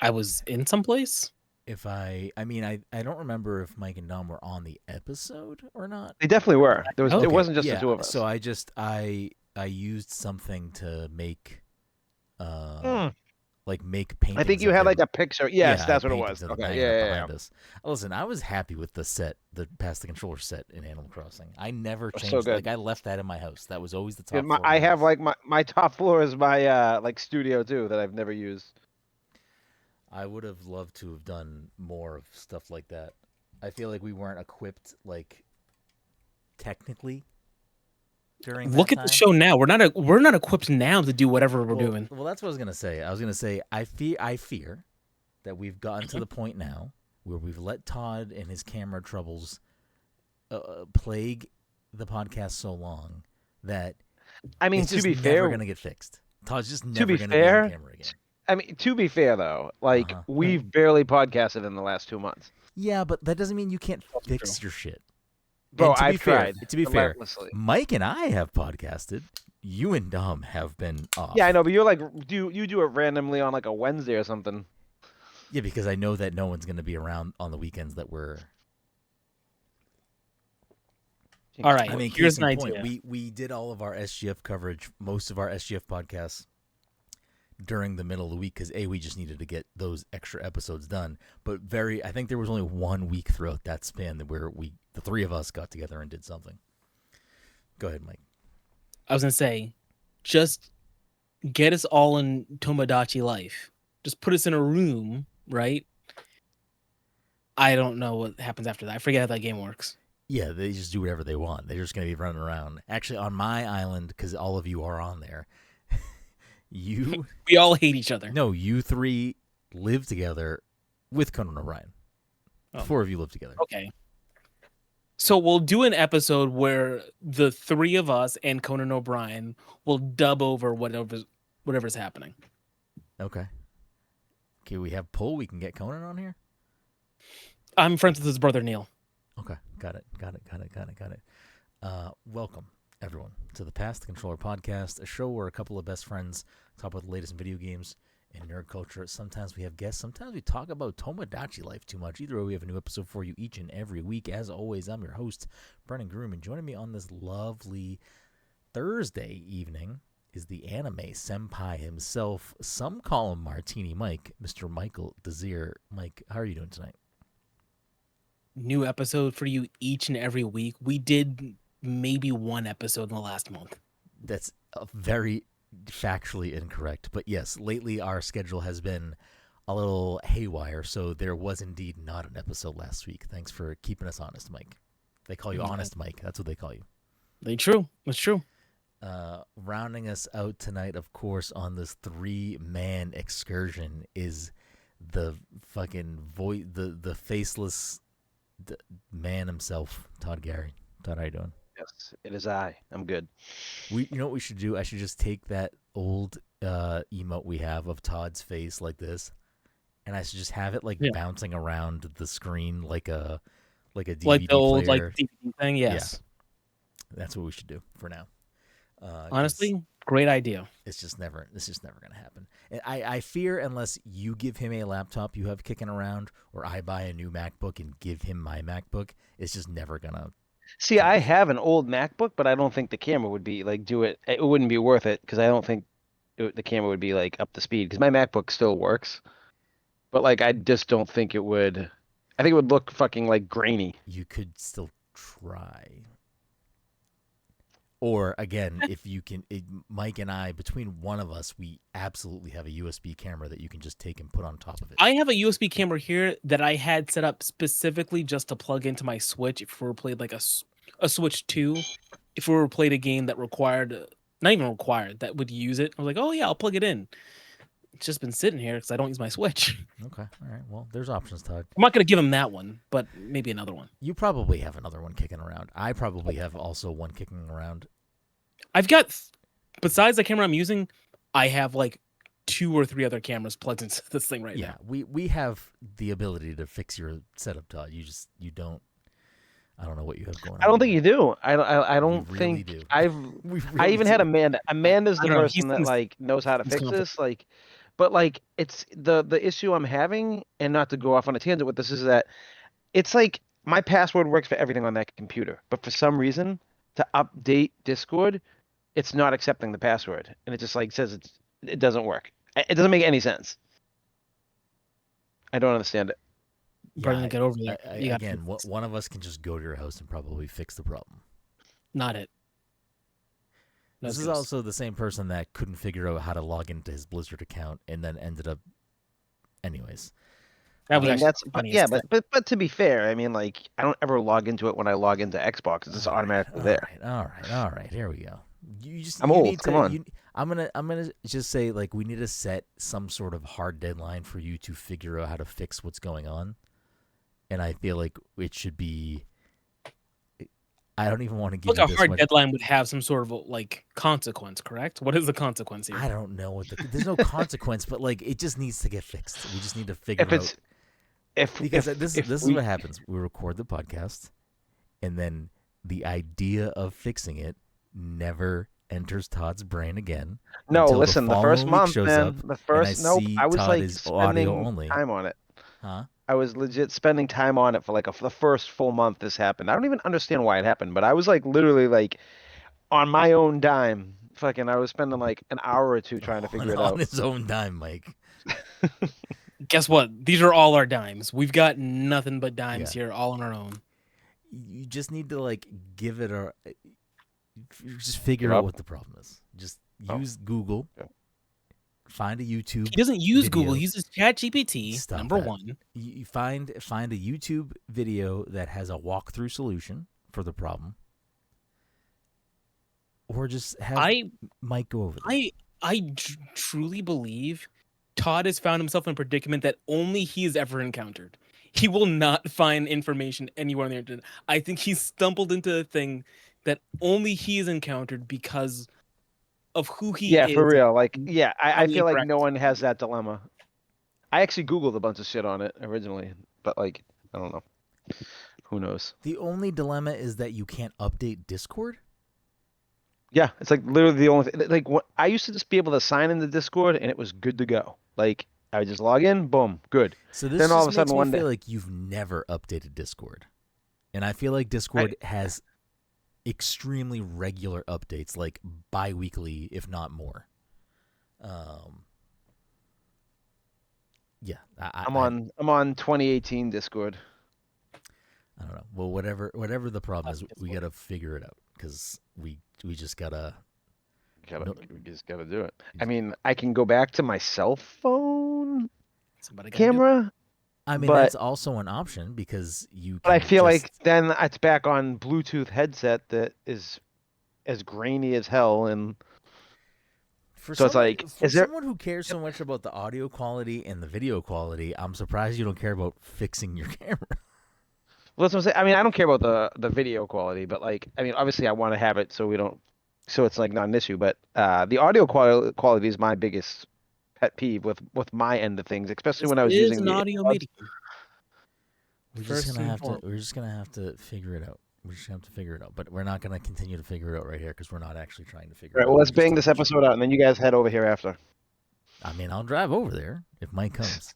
I was in someplace. I don't remember if Mike and Dom were on the episode or not. They definitely were. There was. Okay, It wasn't just the yeah. two of us. So I used something to make make paintings. I think you had like a picture. Yes, that's what it was. Okay, Okay, yeah. behind us. Listen, I was happy with the set, the Pass the Controller set in Animal Crossing. I never changed. So good. Like I left that in my house. That was always the top Dude, floor. I have like my top floor is my like studio too that I've never used. I would have loved to have done more of stuff like that. I feel like we weren't equipped like technically during Look that at the time. show now. We're not equipped now to do whatever we're doing. Well, that's what I was gonna say. I was gonna say I fear that we've gotten to the point now where we've let Todd and his camera troubles plague the podcast so long that it's just never gonna get fixed. Todd's just never gonna be on camera again. I mean, to be fair though, like we've barely podcasted in the last 2 months. Yeah, but that doesn't mean you can't fix your shit. Bro, I've tried. To be fair, Mike and I have podcasted. You and Dom have been off. Yeah, I know, but you're like, you do it randomly on like a Wednesday or something. Yeah, because I know that no one's going to be around on the weekends that we're. All right. I mean, here's an idea. We did all of our SGF coverage, most of our SGF podcasts during the middle of the week because we just needed to get those extra episodes done. But I think there was only 1 week throughout that span where the three of us got together and did something. Go ahead, Mike. I was gonna say, just get us all in Tomodachi life. Just put us in a room, right? I don't know what happens after that. I forget how that game works. Yeah, they just do whatever they want. They're just gonna be running around. Actually, on my island, because all of you are on there. We all hate each other. No, you three live together with Conan O'Brien. Oh. 4 of you live together. Okay. So we'll do an episode where the 3 of us and Conan O'Brien will dub over whatever's happening. Okay. We have Pull. We can get Conan on here. I'm friends with his brother Neil. Okay, got it. Welcome, everyone, to the Pass the Controller podcast, a show where a couple of best friends talk about the latest in video games and nerd culture. Sometimes we have guests. Sometimes we talk about Tomodachi life too much. Either way, we have a new episode for you each and every week. As always, I'm your host, Brenden Groom, and joining me on this lovely Thursday evening is the anime senpai himself. Some call him Martini Mike, Mr. Michael Desir. Mike, how are you doing tonight? New episode for you each and every week. We did maybe 1 episode in the last month. That's very factually incorrect. But yes, lately our schedule has been a little haywire, so there was indeed not an episode last week. Thanks for keeping us honest, Mike. They call you Honest Mike. That's what they call you. That's true. Rounding us out tonight, of course, on this 3-man excursion is the fucking the faceless man himself, Todd Gary. Todd, how you doing? Yes, it is I. I'm good. You know what we should do? I should just take that old emote we have of Todd's face like this, and I should just have it bouncing around the screen like a DVD like the old player. DVD thing. Yes, yeah. That's what we should do for now. Honestly, great idea. It's just never going to happen. And I fear unless you give him a laptop you have kicking around, or I buy a new MacBook and give him my MacBook, it's just never gonna. See, I have an old MacBook, but I don't think the camera would be it wouldn't be worth it because I don't think the camera would be up to speed because my MacBook still works, but I just don't think it would. I think it would look fucking grainy. You could still try. Or, again, if you can, Mike and I, between one of us, we absolutely have a USB camera that you can just take and put on top of it. I have a USB camera here that I had set up specifically just to plug into my Switch if we were played a Switch 2. If we were played a game that not even required, that would use it. I was like, oh yeah, I'll plug it in. It's just been sitting here because I don't use my Switch. Okay, all right. Well, there's options, Todd. I'm not going to give him that one, but maybe another one. You probably have another one kicking around. I probably have also one kicking around. I've got, besides the camera I'm using, I have 2 or 3 other cameras plugged into this thing right now. Yeah, we have the ability to fix your setup, Todd. You don't. I don't know what you have going on. I don't think you do. I don't we think really do. I even had Amanda. Amanda's the person that knows how to fix this. But like it's the issue I'm having, and not to go off on a tangent with this, is that it's like my password works for everything on that computer, but for some reason to update Discord, it's not accepting the password, and it just like says it doesn't work. It doesn't make any sense. I don't understand it. Brenden, get over there. You got Again, one of us can just go to your house and probably fix the problem. not it. This is also the same person that couldn't figure out how to log into his Blizzard account and then ended up. Anyways, that was that's funny. yeah, but to be fair, I mean, like I don't ever log into it when I log into Xbox. It's just automatically there. All right. Here we go. I'm old. Come on. I'm gonna just say, like, we need to set some sort of hard deadline for you to figure out how to fix what's going on, and I feel like it should be. I don't even want to give Look, you a hard deadline would have some sort of like consequence, correct? What is the consequence here? I don't know there's no consequence, but like it just needs to get fixed. We just need to figure out. Because this is what happens. We record the podcast, and then the idea of fixing it never enters Todd's brain again. No, listen, the first month, man, I was Todd like spending time on it. Huh? I was legit spending time on it for like the first full month this happened. I don't even understand why it happened, but I was like literally like on my own dime. Fucking, I was spending like an hour or two trying to figure it out. On his own dime, Mike. Guess what? These are all our dimes. We've got nothing but dimes here, all on our own. You just need to like give it a. Just figure out what the problem is. Just use Google. Yeah. Find a YouTube. He doesn't use video. Google. He uses ChatGPT. Number one. You find a YouTube video that has a walkthrough solution for the problem, or just have Mike go over there. I truly believe Todd has found himself in a predicament that only he has ever encountered. He will not find information anywhere on the internet. I think he's stumbled into a thing that only he has encountered because of who he is. Yeah, for real. Like, yeah, I feel like no one has that dilemma. I actually Googled a bunch of shit on it originally, but like, I don't know. Who knows? The only dilemma is that you can't update Discord. Yeah, it's like literally the only thing. Like, I used to just be able to sign into Discord and it was good to go. Like, I would just log in, boom, good. So this then all of a sudden one day, feel like you've never updated Discord, and I feel like Discord has extremely regular updates, like bi-weekly, if not more. Yeah, I'm on 2018 Discord. I don't know. Well, whatever the problem is, we gotta figure it out because we just gotta. We just gotta do it. I mean, I can go back to my cell phone camera. I mean, that's also an option because you. But I feel like then it's back on Bluetooth headset that is as grainy as hell, and so it's like, for someone who cares so much about the audio quality and the video quality, I'm surprised you don't care about fixing your camera. Well, that's what I'm saying. I mean, I don't care about the video quality, but like, I mean, obviously, I want to have it so it's like not an issue. But the audio quality is my biggest pet peeve with my end of things, especially when I was using the audio medium. We're just gonna have to figure it out. We're just gonna have to figure it out. But we're not gonna continue to figure it out right here because we're not actually trying to figure it out. Right. Well, let's bang this episode out, and then you guys head over here after. I mean, I'll drive over there if Mike comes.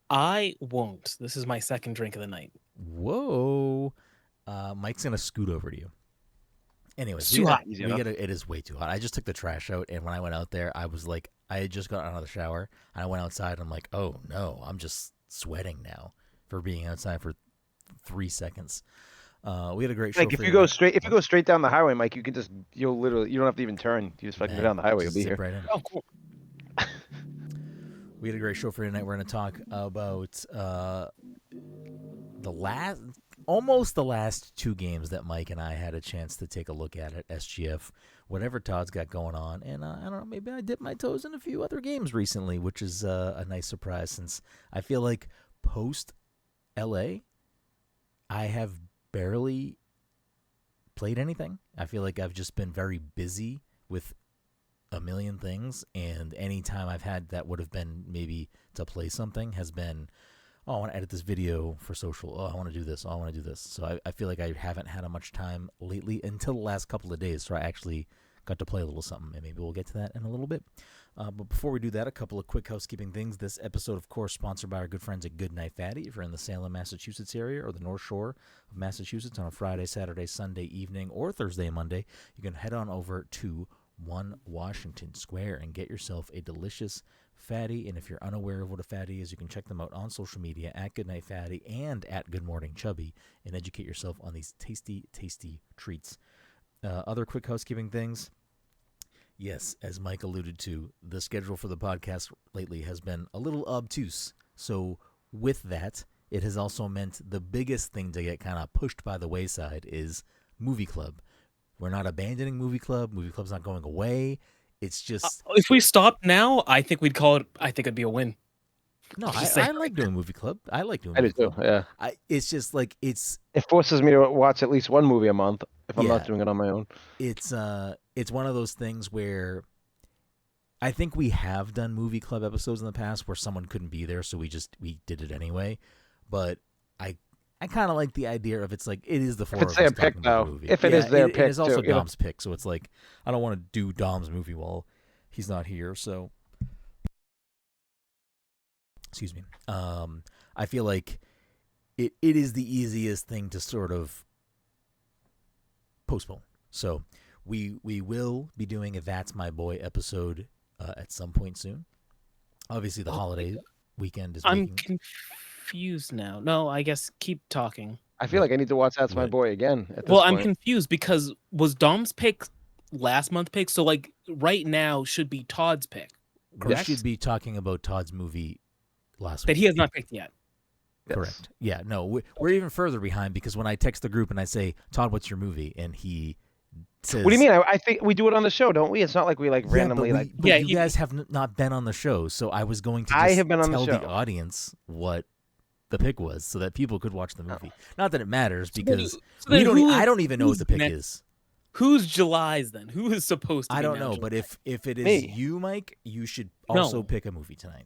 I won't. This is my second drink of the night. Whoa. Mike's gonna scoot over to you. Anyways, too hot. It is way too hot. I just took the trash out, and when I went out there, I was like, I had just gotten out of the shower, and I went outside, and I'm like, oh no, I'm just sweating now for being outside for 3 seconds. We had a great show. Like if you go straight down the highway, Mike, you don't have to even turn. You just fucking go down the highway. You'll be here. Right in. Oh, cool. We had a great show for you tonight. We're going to talk about almost the last two games that Mike and I had a chance to take a look at SGF, whatever Todd's got going on. And I don't know, maybe I dipped my toes in a few other games recently, which is a nice surprise since I feel like post-LA, I have barely played anything. I feel like I've just been very busy with a million things, and any time I've had that would have been maybe to play something has been, oh, I want to edit this video for social. Oh, I want to do this. Oh, I want to do this. So I feel like I haven't had much time lately until the last couple of days. So I actually got to play a little something, and maybe we'll get to that in a little bit. But before we do that, a couple of quick housekeeping things. This episode, of course, sponsored by our good friends at Goodnight Fatty. If you're in the Salem, Massachusetts area or the North Shore of Massachusetts on a Friday, Saturday, Sunday evening, or Thursday and Monday, you can head on over to 1 Washington Square and get yourself a delicious fatty. And if you're unaware of what a fatty is, you can check them out on social media at Goodnight Fatty and at Good Morning Chubby and educate yourself on these tasty, tasty treats. Other quick housekeeping things. Yes, as Mike alluded to, the schedule for the podcast lately has been a little obtuse. So with that, it has also meant the biggest thing to get kind of pushed by the wayside is Movie Club. We're not abandoning Movie Club. Movie Club's not going away. It's just... if we stopped now, I think we'd call it... I think it'd be a win. No, I like doing Movie Club. I like doing Movie Club. Yeah. It's just like it forces me to watch at least one movie a month if I'm not doing it on my own. It's one of those things where I think we have done Movie Club episodes in the past where someone couldn't be there, so we did it anyway. But I kind of like the idea of it's like it is the four of us talking about the movie. If it is their pick, it's also Dom's pick, so it's like I don't want to do Dom's movie while he's not here. So. Excuse me. I feel like it is the easiest thing to sort of postpone. So we will be doing a That's My Boy episode at some point soon. Obviously, the holiday weekend is. I'm confused now. No, I guess keep talking. I feel like I need to watch That's My Boy again. At this point. I'm confused because was Dom's pick last month pick? So like right now should be Todd's pick. Correct? We should be talking about Todd's movie last week. That he has not picked yet. Correct. Yes. Yeah, no, we're even further behind because when I text the group and I say, Todd, what's your movie? And he says... What do you mean? I think we do it on the show, don't we? It's not like we randomly... you guys have not been on the show, so I was going to just tell the audience what the pick was so that people could watch the movie. Not that it matters because I don't even know what the pick is. Who's July's then? Who is supposed to be I don't know, July? But if it is you, Mike, you should also pick a movie tonight.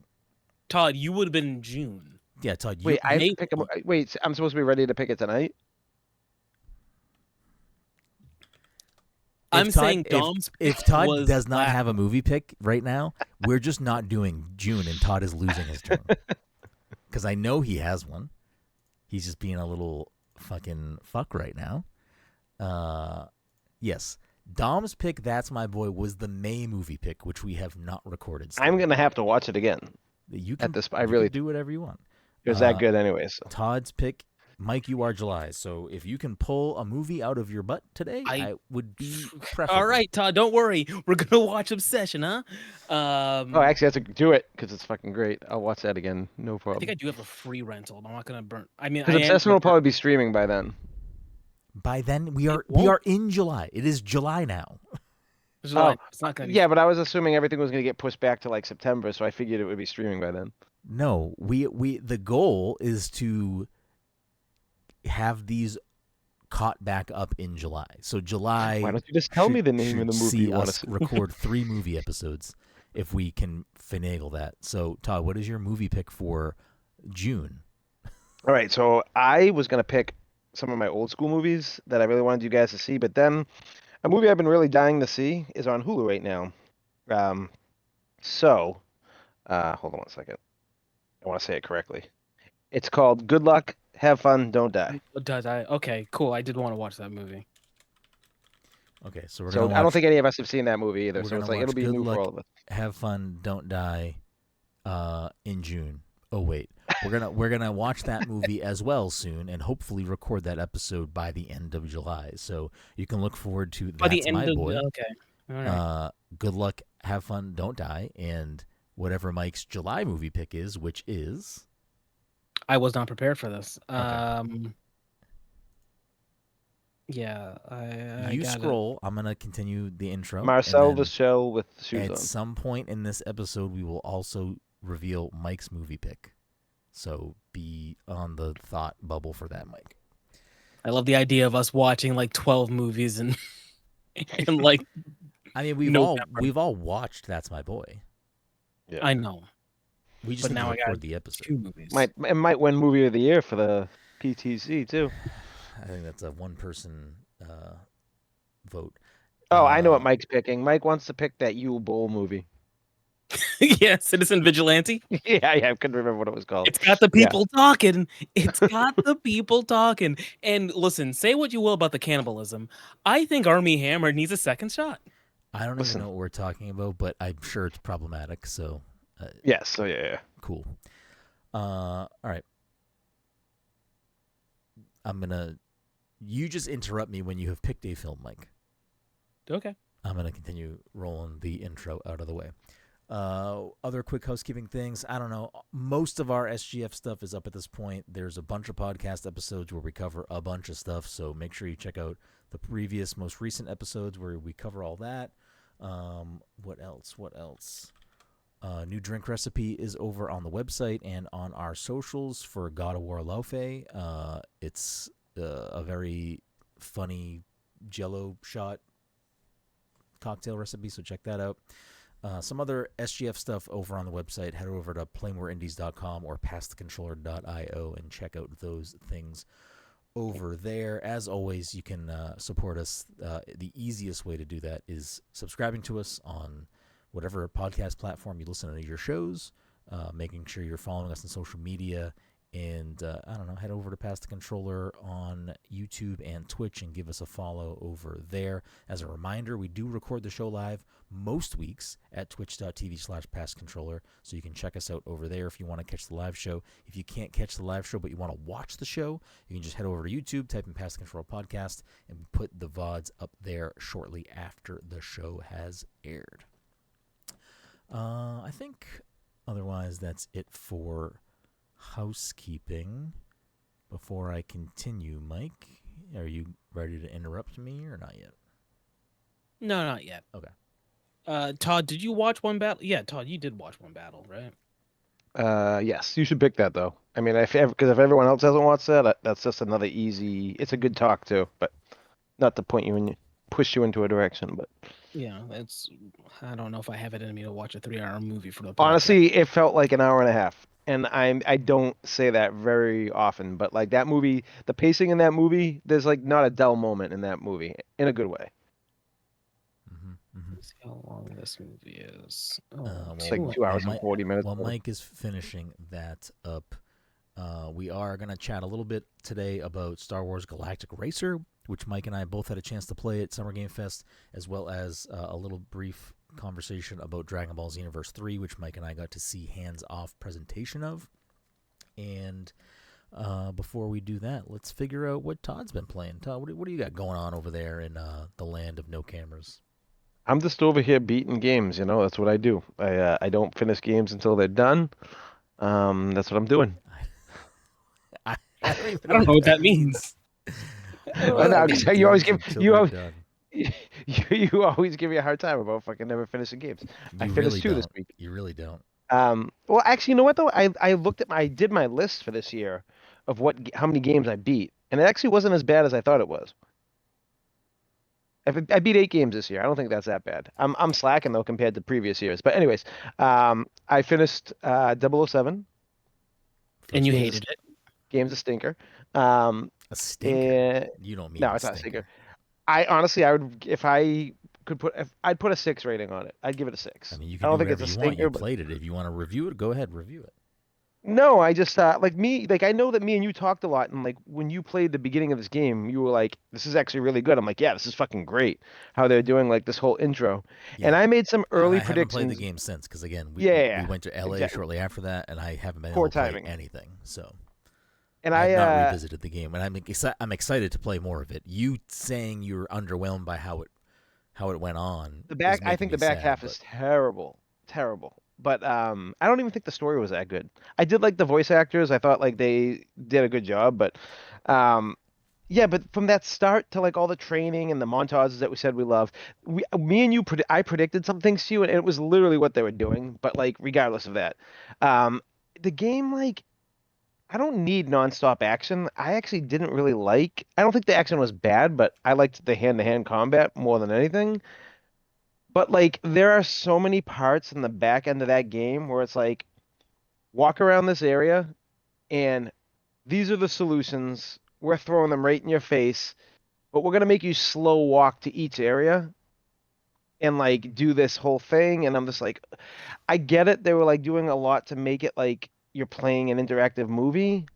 Todd, you would have been in June. Yeah, Todd. Wait, I have to pick wait, I'm supposed to be ready to pick it tonight? I'm saying Dom's pick if Todd does not have a movie pick right now, we're just not doing June, and Todd is losing his June. Because I know he has one. He's just being a little fucking fuck right now. Yes. Dom's pick, That's My Boy, was the May movie pick, which we have not recorded. I'm going to have to watch it again. You can, I really can do whatever you want. It was that good anyways. So. Todd's pick, Mike, you are July. So if you can pull a movie out of your butt today, I would be preferable. All right, Todd, don't worry. We're going to watch Obsession, huh? Oh, actually, I have to do it because it's fucking great. I'll watch that again. No problem. I think I do have a free rental. I'm not going to burn. I mean, because Obsession will probably be streaming by then. By then, we are in July. It is July now. July. It's not gonna yeah, but I was assuming everything was going to get pushed back to like September, so I figured it would be streaming by then. No, the goal is to have these caught back up in July. So July. Why don't you just tell me the name of the movie? See us record 3 movie episodes if we can finagle that. So Todd, what is your movie pick for June? All right, so I was going to pick some of my old school movies that I really wanted you guys to see, but then a movie I've been really dying to see is on Hulu right now. Hold on one second. I want to say it correctly. It's called Good Luck, Have Fun, Don't Die. Okay, cool. I did want to watch that movie. Okay, so we're gonna I don't think any of us have seen that movie either, so it's like it'll be new for all of us. Have Fun, Don't Die in June. Oh wait. We're gonna watch that movie as well soon and hopefully record that episode by the end of July. So you can look forward to That's My Boy. Okay. All right. Good Luck, Have Fun, Don't Die, and whatever Mike's July movie pick is, which is... I was not prepared for this. Okay. Yeah, you scroll. I'm going to continue the intro. Marcel the Shell with shoes on. At some point in this episode, we will also reveal Mike's movie pick. So be on the thought bubble for that, Mike. I love the idea of us watching like 12 movies and like... I mean, we've all watched That's My Boy. Yeah. I know. We just now record the episode. 2 movies. It might win movie of the year for the PTC too. I think that's a one-person vote. Oh, I know what Mike's picking. Mike wants to pick that Yule Bowl movie. Yeah, Citizen Vigilante. Yeah, I couldn't remember what it was called. It's got the Yeah. people talking. It's got the people talking. And listen, say what you will about the cannibalism. I think Army Hammer needs a second shot. I don't Listen. even know what we're talking about, but I'm sure it's problematic. So, Yes. So yeah. cool. All right. You just interrupt me when you have picked a film, Mike. Okay. I'm gonna continue rolling the intro out of the way. Other quick housekeeping things. I don't know. Most of our SGF stuff is up at this point. There's a bunch of podcast episodes where we cover a bunch of stuff, so make sure you check out the previous, most recent episodes where we cover all that. What else? New drink recipe is over on the website and on our socials for God of War Laufe. It's a very funny Jello shot cocktail recipe, so check that out. Some other SGF stuff over on the website. Head over to playmoreindies.com or passthecontroller.io and check out those things over there. As always, you can support us. The easiest way to do that is subscribing to us on whatever podcast platform you listen to your shows, making sure you're following us on social media, and I don't know, head over to Pass the Controller on YouTube and Twitch and give us a follow over there. As a reminder, we do record the show live most weeks at twitch.tv/passcontroller, so you can check us out over there if you want to catch the live show. If you can't catch the live show but you want to watch the show, you can just head over to YouTube, type in Pass the Controller Podcast, and put the VODs up there shortly after the show has aired. I think otherwise that's it for housekeeping. Before I continue, Mike, are you ready to interrupt me or not yet? No, not yet. Okay. Todd, did you watch one battle? Yeah, Todd, you did watch one battle, right? Yes, you should pick that though. I mean, because if everyone else hasn't watched that, that's just another easy. It's a good talk too, but not to push you into a direction. But Yeah, I don't know if I have it in me to watch a 3-hour movie for the podcast. honestly, it felt like an hour and a half, and I don't say that very often. But like that movie, the pacing in that movie, there's like not a dull moment in that movie in a good way. Let's see how long this movie is. It's like 2 hours and 40 minutes. While Mike is finishing that up, we are going to chat a little bit today about Star Wars Galactic Racer, which Mike and I both had a chance to play at Summer Game Fest, as well as a little brief conversation about Dragon Ball Xenoverse 3, which Mike and I got to see hands-off presentation of. And before we do that, let's figure out what Todd's been playing. Todd, what do you got going on over there in the land of no cameras? I'm just over here beating games, that's what I do. I don't finish games until they're done. That's what I'm doing. I don't know what that means. You always give me a hard time about fucking never finishing games. I finished 2 this week. You really don't. Well, actually, you know what though? I did my list for this year of how many games I beat, and it actually wasn't as bad as I thought it was. I beat 8 games this year. I don't think that's that bad. I'm slacking though compared to previous years. But anyways, I finished 007. And you hated it. Game's a stinker. A stinker? You don't mean no, it's not a stinker. I would if I could I'd put a 6 rating on it. I'd give it a 6. I mean, you I can don't do think it's a whatever you stinker. want. You played it. If you want to review it, go ahead, review it. No, I just I know that me and you talked a lot, and like when you played the beginning of this game, you were like, "This is actually really good." I'm like, "Yeah, this is fucking great." How they're doing like this whole intro, and I made some early predictions. I haven't played the game since because again, we went to LA exactly. shortly after that, and I haven't been able to play anything. So, and I have not revisited the game, and I'm excited to play more of it. You saying you're underwhelmed by how it went on. I think the back half is terrible. But I don't even think the story was that good. I did like the voice actors. I thought like they did a good job, but yeah, but from that start to like all the training and the montages that we said we love, me and you, I predicted some things to you, and it was literally what they were doing. But like regardless of that, the game, like, I don't need nonstop action. I actually didn't really like. I don't think the action was bad, but I liked the hand-to-hand combat more than anything. But like there are so many parts in the back end of that game where it's like walk around this area and these are the solutions. We're throwing them right in your face, but we're gonna make you slow walk to each area. and like do this whole thing, and I'm just like, I get it. They were like doing a lot to make it like you're playing an interactive movie,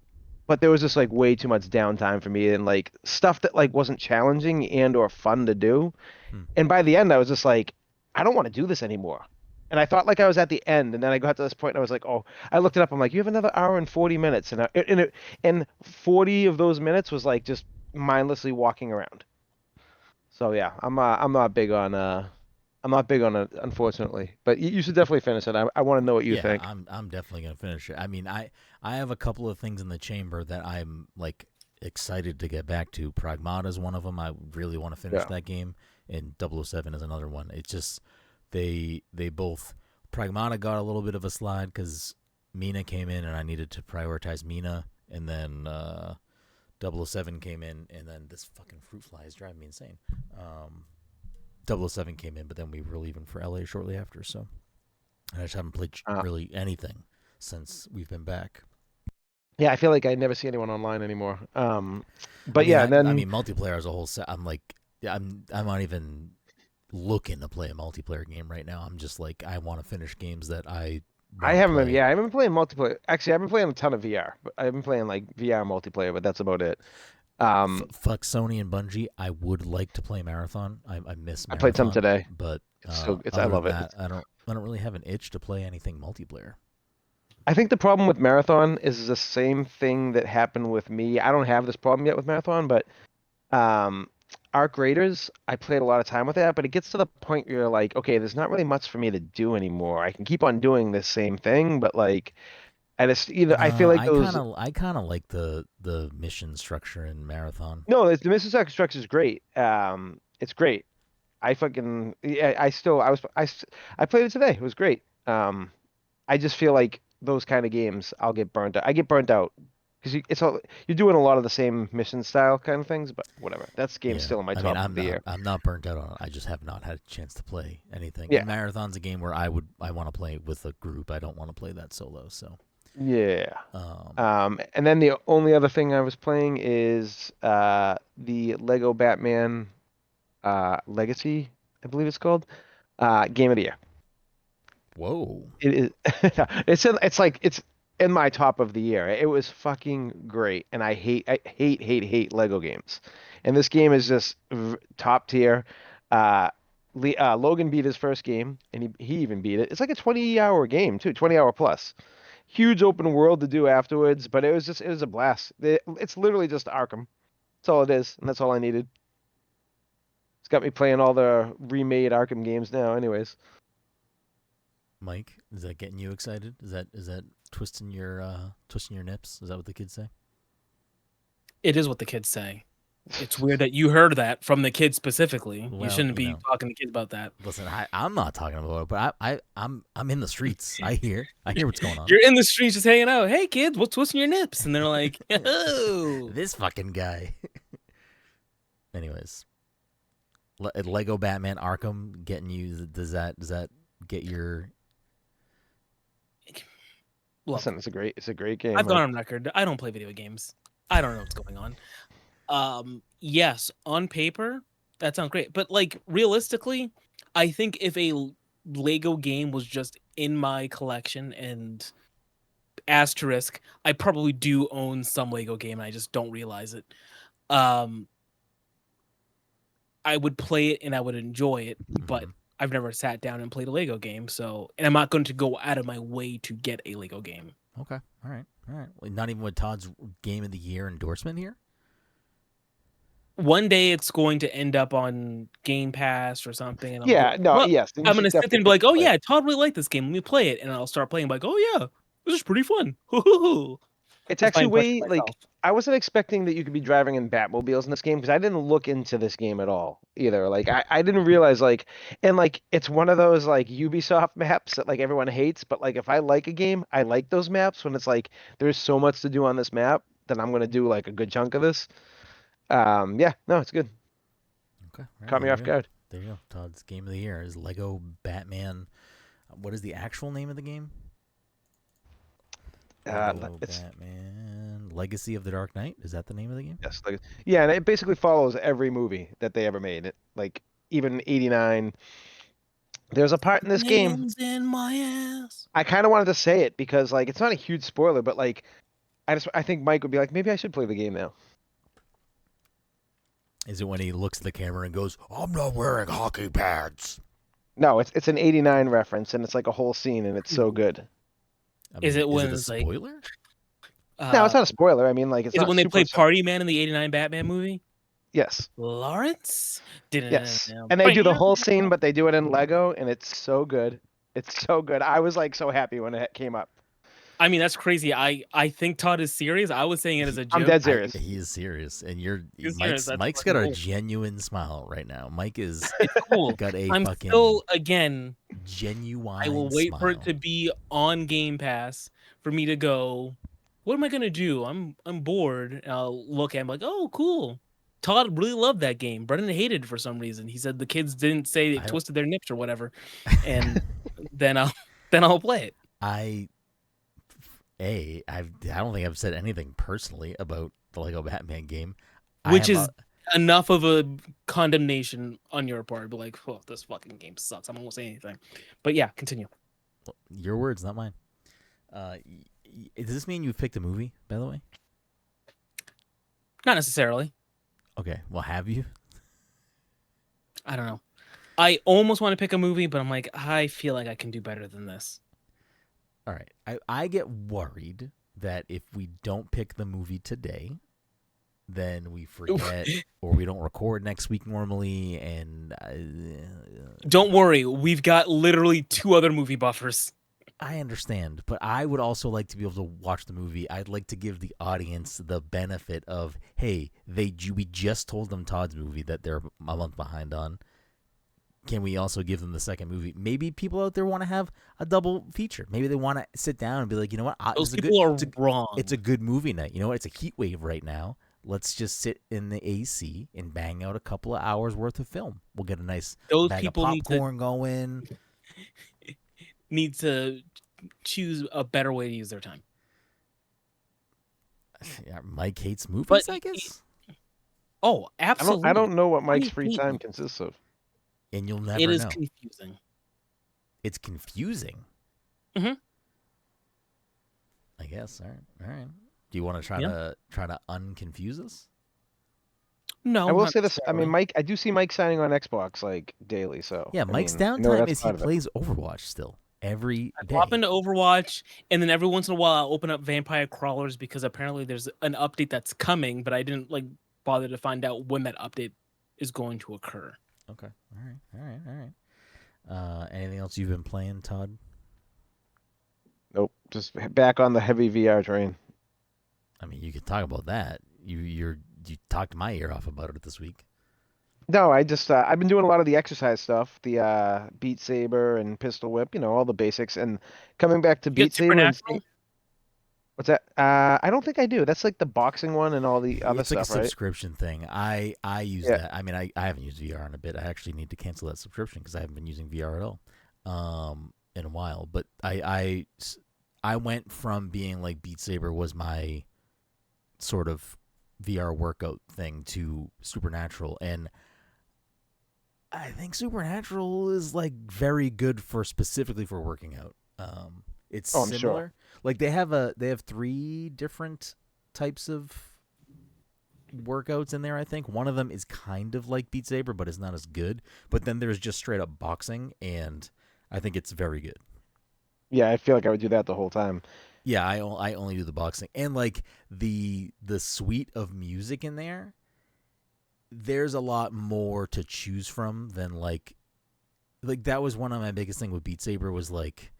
but there was just like way too much downtime for me and like stuff that like wasn't challenging and or fun to do. Hmm. And by the end, I was just like, I don't want to do this anymore. And I thought like I was at the end, and then I got to this point, and I was like, oh, I looked it up. I'm like, you have another hour and 40 minutes, and 40 of those minutes was like just mindlessly walking around. So yeah, I'm not big on I'm not big on it, unfortunately. But you should definitely finish it. I want to know what you Yeah, think. I'm definitely gonna finish it. I mean, I have a couple of things in the chamber that I'm like excited to get back to. Pragmata is one of them. I really want to finish Yeah. that game, and 007 is another one. It's just they both Pragmata got a little bit of a slide because Mina came in and I needed to prioritize Mina, and then 007 came in, and then this fucking fruit fly is driving me insane. 007 came in, but then we were leaving for LA shortly after, so I just haven't played Uh, really anything since we've been back. yeah, I feel like I never see anyone online anymore. I But mean, yeah, and I then mean, multiplayer as a whole set. I'm like, I'm not even looking to play a multiplayer game right now. I'm just like, I want to finish games that I I want to haven't been, play. yeah, I haven't been playing multiplayer. Actually, I've been playing a ton of VR, but I've been playing like VR multiplayer, but that's about it. Fuck Sony and Bungie. I would like to play Marathon. I miss I played some Marathon, today. but I other than love it. that, I don't really have an itch to play anything multiplayer. I think the problem with Marathon is the same thing that happened with me. I don't have this problem yet with Marathon, but um, Arc Raiders, I played a lot of time with that, but it gets to the point where you're like, okay, there's not really much for me to do anymore. I can keep on doing this same thing, but like, I just either I feel No, like those. I kind of like the mission structure in Marathon. No, the Mississippi Structure is great. It's great. I fucking yeah. I played it today. It was great. I just feel like those kind of games, I'll get burnt out. I get burnt out because you're doing a lot of the same mission style kind of things. But whatever. That's game's Yeah, still in my I mean, top of the year. I'm not burnt out on it. I just have not had a chance to play anything. Yeah, And Marathon's a game where I want to play with a group. I don't want to play that solo. So, yeah. um, And then the only other thing I was playing is the Lego Batman Legacy, I believe it's called, Game of the Year. whoa, It is. It's in my top of the year. It was fucking great, and I hate Lego games, and this game is just top tier. Uh, Logan beat his first game, and he even beat it. It's like a 20-hour game too, 20-hour plus. Huge open world to do afterwards, but it was a blast. It's literally just Arkham. That's all it is, and that's all I needed. It's got me playing all the remade Arkham games now, anyways. Mike, is that getting you excited? Is that twisting your nips? Is that what the kids say? It is what the kids say. It's weird that you heard that from the kids specifically. You Well, shouldn't you be know, talking to kids about that. listen, I'm not talking about it, but I'm in the streets. I hear what's going on. You're in the streets just hanging out. Hey kids, what's twisting your nips? And they're like, oh. This fucking guy. Anyways, Lego Batman Arkham getting you? Does that get your? Look, Listen, it's a great game. I've Like, gone on record. I don't play video games. I don't know what's going on. Yes, on paper, that sounds great. But like realistically, I think if a Lego game was just in my collection and asterisk, I probably do own some Lego game and I just don't realize it. Um I would play it and I would enjoy it, but Mhm. I've never sat down and played a Lego game, so and I'm not going to go out of my way to get a Lego game. Okay, all right. Well, not even with Todd's Game of the Year endorsement here. One day it's going to end up on Game Pass or something, and I'm yeah, going, no, well, yes, and you I'm gonna should sit there definitely and be like, oh play yeah, it. Todd really liked this game. Let me play it, and I'll start playing. Like, oh yeah, this is pretty fun. It's That's my actually impression way of like myself. I wasn't expecting that you could be driving in Batmobiles in this game because I didn't look into this game at all either. Like I didn't realize like and like it's one of those like Ubisoft maps that like everyone hates, but like if I like a game, I like those maps when it's like there's so much to do on this map that I'm gonna do like a good chunk of this. Yeah, no, it's good. Okay, all right. Caught me There you off go. guard. There you go. Todd's Game of the Year is Lego Batman. What is the actual name of the game? Lego It's Batman Legacy of the Dark Knight. Is that the name of the game? yes, like yeah, and it basically follows every movie that they ever made. It like even '89. There's a part in this game. Nails in my ass. I kind of wanted to say it because like it's not a huge spoiler, but like I think Mike would be like, maybe I should play the game now. Is it when he looks at the camera and goes, "I'm not wearing hockey pads"? No, it's an '89 reference, and it's like a whole scene, and it's so good. I Is it when a it's like- spoiler? No, it's not a spoiler. I mean, like it's Is not it when they super play Party Man in the '89 Batman movie? Yes, Lawrence? yes, and they do the whole scene, but they do it in Lego, and it's so good. It's so good. I was like so happy when it came up. I mean, that's crazy. I think Todd is serious. I was saying it as a joke. I'm dead serious. He is serious, and He's serious. That's Mike's fucking got a cool. genuine smile right now. Mike is It's cool. got a I'm fucking still, again, genuine. I will wait for it smile. to be on Game Pass for me to go, what am I gonna do? I'm bored. And I'll look at him like, oh, cool. Todd really loved that game. Brenden hated it for some reason. He said the kids didn't say it twisted their nips or whatever. And then I'll play it. I don't think I've said anything personally about the Lego Batman game, Which is enough of a condemnation on your part. But like, oh, this fucking game sucks. I won't say anything. But yeah, continue. Your words, not mine. Does this mean you've picked a movie, by the way? Not necessarily. Okay, well, have you? I don't know. I almost want to pick a movie, but I'm like, I feel like I can do better than this. All right. I get worried that if we don't pick the movie today, then we forget or we don't record next week normally. And don't worry, we've got literally 2 other movie buffers. I understand, but I would also like to be able to watch the movie. I'd like to give the audience the benefit of, hey, we just told them Todd's movie that they're a month behind on. Can we also give them the second movie? Maybe people out there want to have a double feature. Maybe they want to sit down and be like, you know what? Those people are wrong. It's a good movie night. You know what? It's a heat wave right now. Let's just sit in the AC and bang out a couple of hours worth of film. We'll get a nice bag of popcorn going. Need to choose a better way to use their time. Yeah, Mike hates movies, I guess. Oh, absolutely. I don't know what Mike's free time consists of. And you'll never know. It is confusing. It's confusing? Mm-hmm. I guess. All right. Do you want to try to unconfuse us? No. I will say this. I mean, Mike. I do see Mike signing on Xbox like daily. So yeah, Mike's downtime is he plays Overwatch still every day. I pop into Overwatch, and then every once in a while I'll open up Vampire Crawlers because apparently there's an update that's coming, but I didn't bother to find out when that update is going to occur. Okay. All right. Anything else you've been playing, Todd? Nope. Just back on the heavy VR train. I mean, you could talk about that. You talked my ear off about it this week. No, I just I've been doing a lot of the exercise stuff, the Beat Saber and Pistol Whip, all the basics, and coming back to Beat Saber. What's that? I don't think I do. That's like the boxing one and all the other stuff, right? It's like a subscription thing. I use that. I mean, I haven't used VR in a bit. I actually need to cancel that subscription because I haven't been using VR at all in a while. But I went from being like Beat Saber was my sort of VR workout thing to Supernatural, and I think Supernatural is like very good specifically for working out. It's similar. Sure. Like they have 3 different types of workouts in there. I think one of them is kind of like Beat Saber, but it's not as good. But then there's just straight up boxing, and I think it's very good. Yeah, I feel like I would do that the whole time. Yeah, I only do the boxing, and like the suite of music in there. There's a lot more to choose from than like that was one of my biggest thing with Beat Saber was like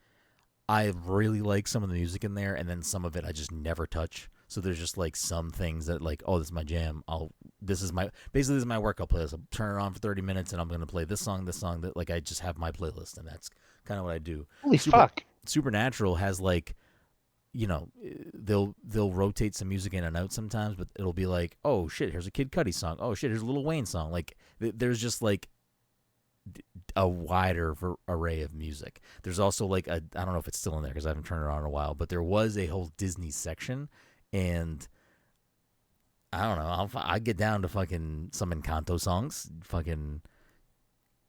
I really like some of the music in there, and then some of it I just never touch. So there's just like some things that like, oh, this is my jam. This is my workout playlist. I'll turn it on for 30 minutes, and I'm gonna play this song. That like I just have my playlist, and that's kind of what I do. Holy fuck! Supernatural has like, they'll rotate some music in and out sometimes, but it'll be like, oh shit, here's a Kid Cudi song. Oh shit, here's a Lil Wayne song. Like there's just like a wider array of music. There's also like I don't know if it's still in there because I haven't turned it on in a while, but there was a whole Disney section, and I don't know. I get down to fucking some Encanto songs, fucking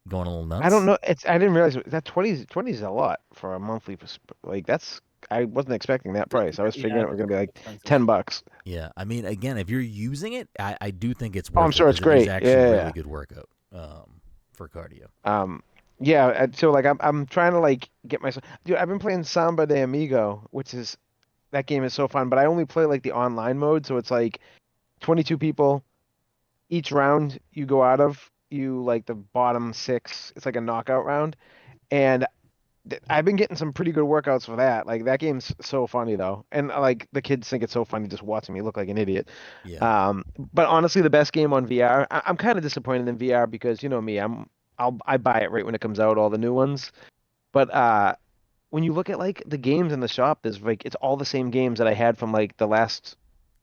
going a little nuts? I don't know. I didn't realize that 20 is a lot for a monthly. Like that's I wasn't expecting that price. I was figuring it was gonna be like expensive. $10. Yeah, I mean, again, if you're using it, I do think it's Oh, worth I'm sure it it's because it is great. actually Yeah. really good workout for cardio. Yeah. So like I'm trying to like get myself. Dude, I've been playing Samba de Amigo, which is that game is so fun. But I only play like the online mode, so it's like 22 people. Each round you go out of, you like the bottom six. It's like a knockout round, and I've been getting some pretty good workouts for that. Like that game's so funny though, and like the kids think it's so funny just watching me look like an idiot. Yeah, But honestly, the best game on VR. I'm kind of disappointed in VR because you know me, I buy it right when it comes out, all the new ones. But when you look at like the games in the shop, there's like it's all the same games that I had from like the last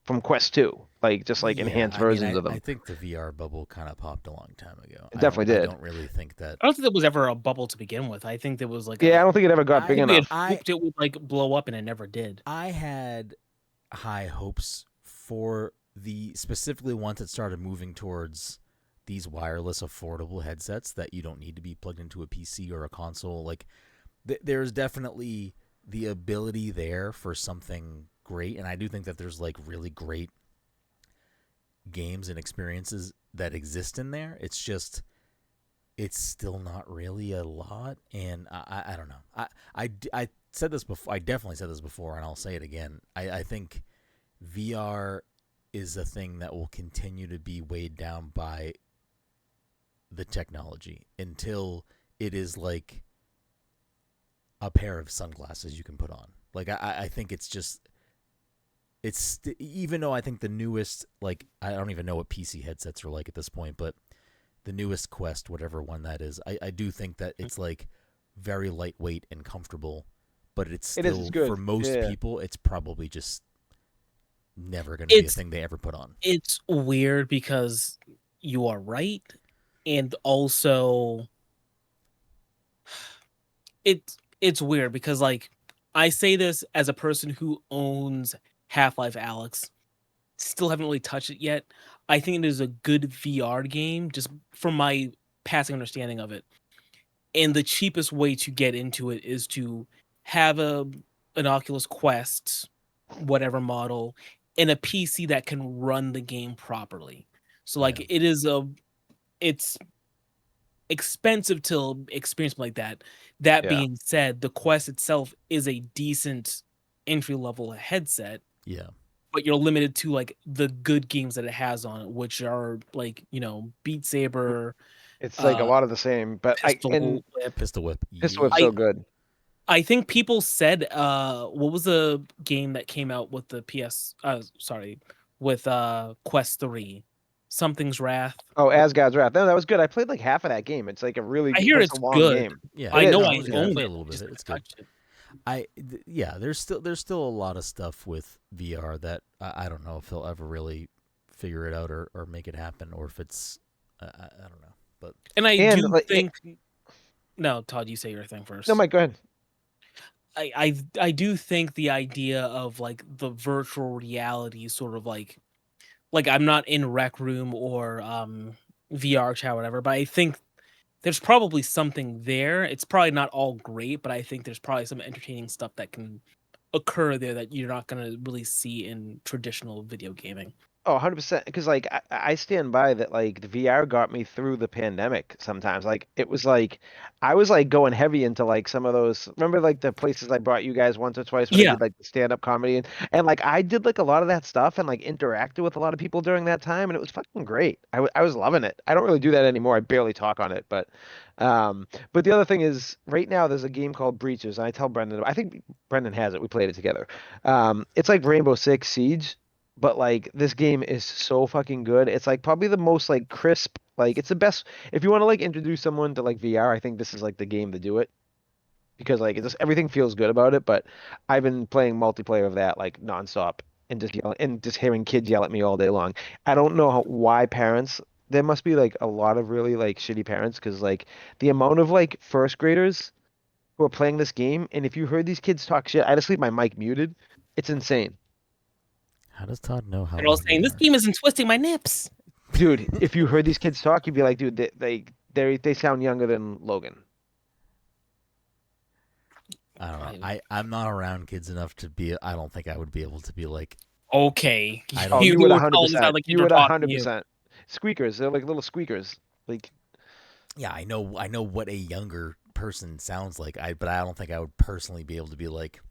from Quest 2, like just like yeah. enhanced I mean, versions of I them. think the VR bubble kind of popped a long time ago. It definitely I did. don't really think that. I don't think there was ever a bubble to begin with. I think there was like Yeah, I a. don't think it ever got I big I think they enough. had hoped it would like blow up, and it never did. I had high hopes for the specifically once it started moving towards these wireless affordable headsets that you don't need to be plugged into a PC or a console. Like there's definitely the ability there for something great, and I do think that there's like really great games and experiences that exist in there. It's just it's still not really a lot, and I don't know. I said this before. I definitely said this before, and I'll say it again. I think VR is a thing that will continue to be weighed down by the technology until it is like a pair of sunglasses you can put on. Like I think it's just even though I think the newest, like I don't even know what PC headsets are like at this point, but the newest Quest, whatever one that is, I do think that it's like very lightweight and comfortable, but it's still It's good. for most Yeah. people it's probably just never going to be a It's thing they ever put on. it's weird because you are right, and also it's weird because like I say this as a person who owns Half-Life Alyx, still haven't really touched it yet. I think it is a good VR game just from my passing understanding of it. And the cheapest way to get into it is to have an Oculus Quest, whatever model, and a PC that can run the game properly. So like Yeah. it's expensive to experience like that. That Yeah. being said, the Quest itself is a decent entry level headset, Yeah. but you're limited to like the good games that it has on it, which are like, Beat Saber, It's like a lot of the same, but Pistol Whip. Pistol Whip. Pistol Whip's I so good. I think people said what was the game that came out with the with Quest 3? Something's Wrath. Oh, Asgard's Wrath. No, that was good. I played like half of that game. It's like a really I hear but it's it's a long good. game. Yeah, I It know is. I yeah, own played it. a little bit Just of it. It's never good. touched it. There's still a lot of stuff with VR that I don't know if they'll ever really figure it out or make it happen, or if it's I don't know. But And I And do like think no, Todd, you say your thing first. no, Mike, go ahead. I do think the idea of like the virtual reality sort of like I'm not in Rec Room or VR chat or whatever, but I think there's probably something there. It's probably not all great, but I think there's probably some entertaining stuff that can occur there that you're not going to really see in traditional video gaming. Oh, 100%. Because like I stand by that. Like the VR got me through the pandemic. Sometimes, like it was like I was like going heavy into like some of those. Remember like the places I brought you guys once or twice when I Yeah. did like the stand-up comedy and like I did like a lot of that stuff and like interacted with a lot of people during that time and it was fucking great. I was loving it. I don't really do that anymore. I barely talk on it, but the other thing is right now there's a game called Breaches and I tell Brenden. I think Brenden has it. We played it together. It's like Rainbow Six Siege. But like this game is so fucking good. It's like probably the most like crisp, like it's the best if you want to like introduce someone to like VR, I think this is like the game to do it because like it just everything feels good about it, but I've been playing multiplayer of that like nonstop and just yelling and just hearing kids yell at me all day long. I don't know why parents there must be like a lot of really like shitty parents because like the amount of like first graders who are playing this game and if you heard these kids talk shit, I just leave my mic muted. It's insane. how does Todd know how They're all old saying we this are? game isn't twisting my nips. Dude, if you heard these kids talk, you'd be like, dude, they sound younger than Logan. I don't know. I'm not around kids enough to be. I don't think I would be able to be like. Okay. I Oh, don't. you would were telling us how 100%. the kids You are would talking to you. 100%. Squeakers. They're like little squeakers. Like, Yeah, I know what a younger person sounds like. But I don't think I would personally be able to be like,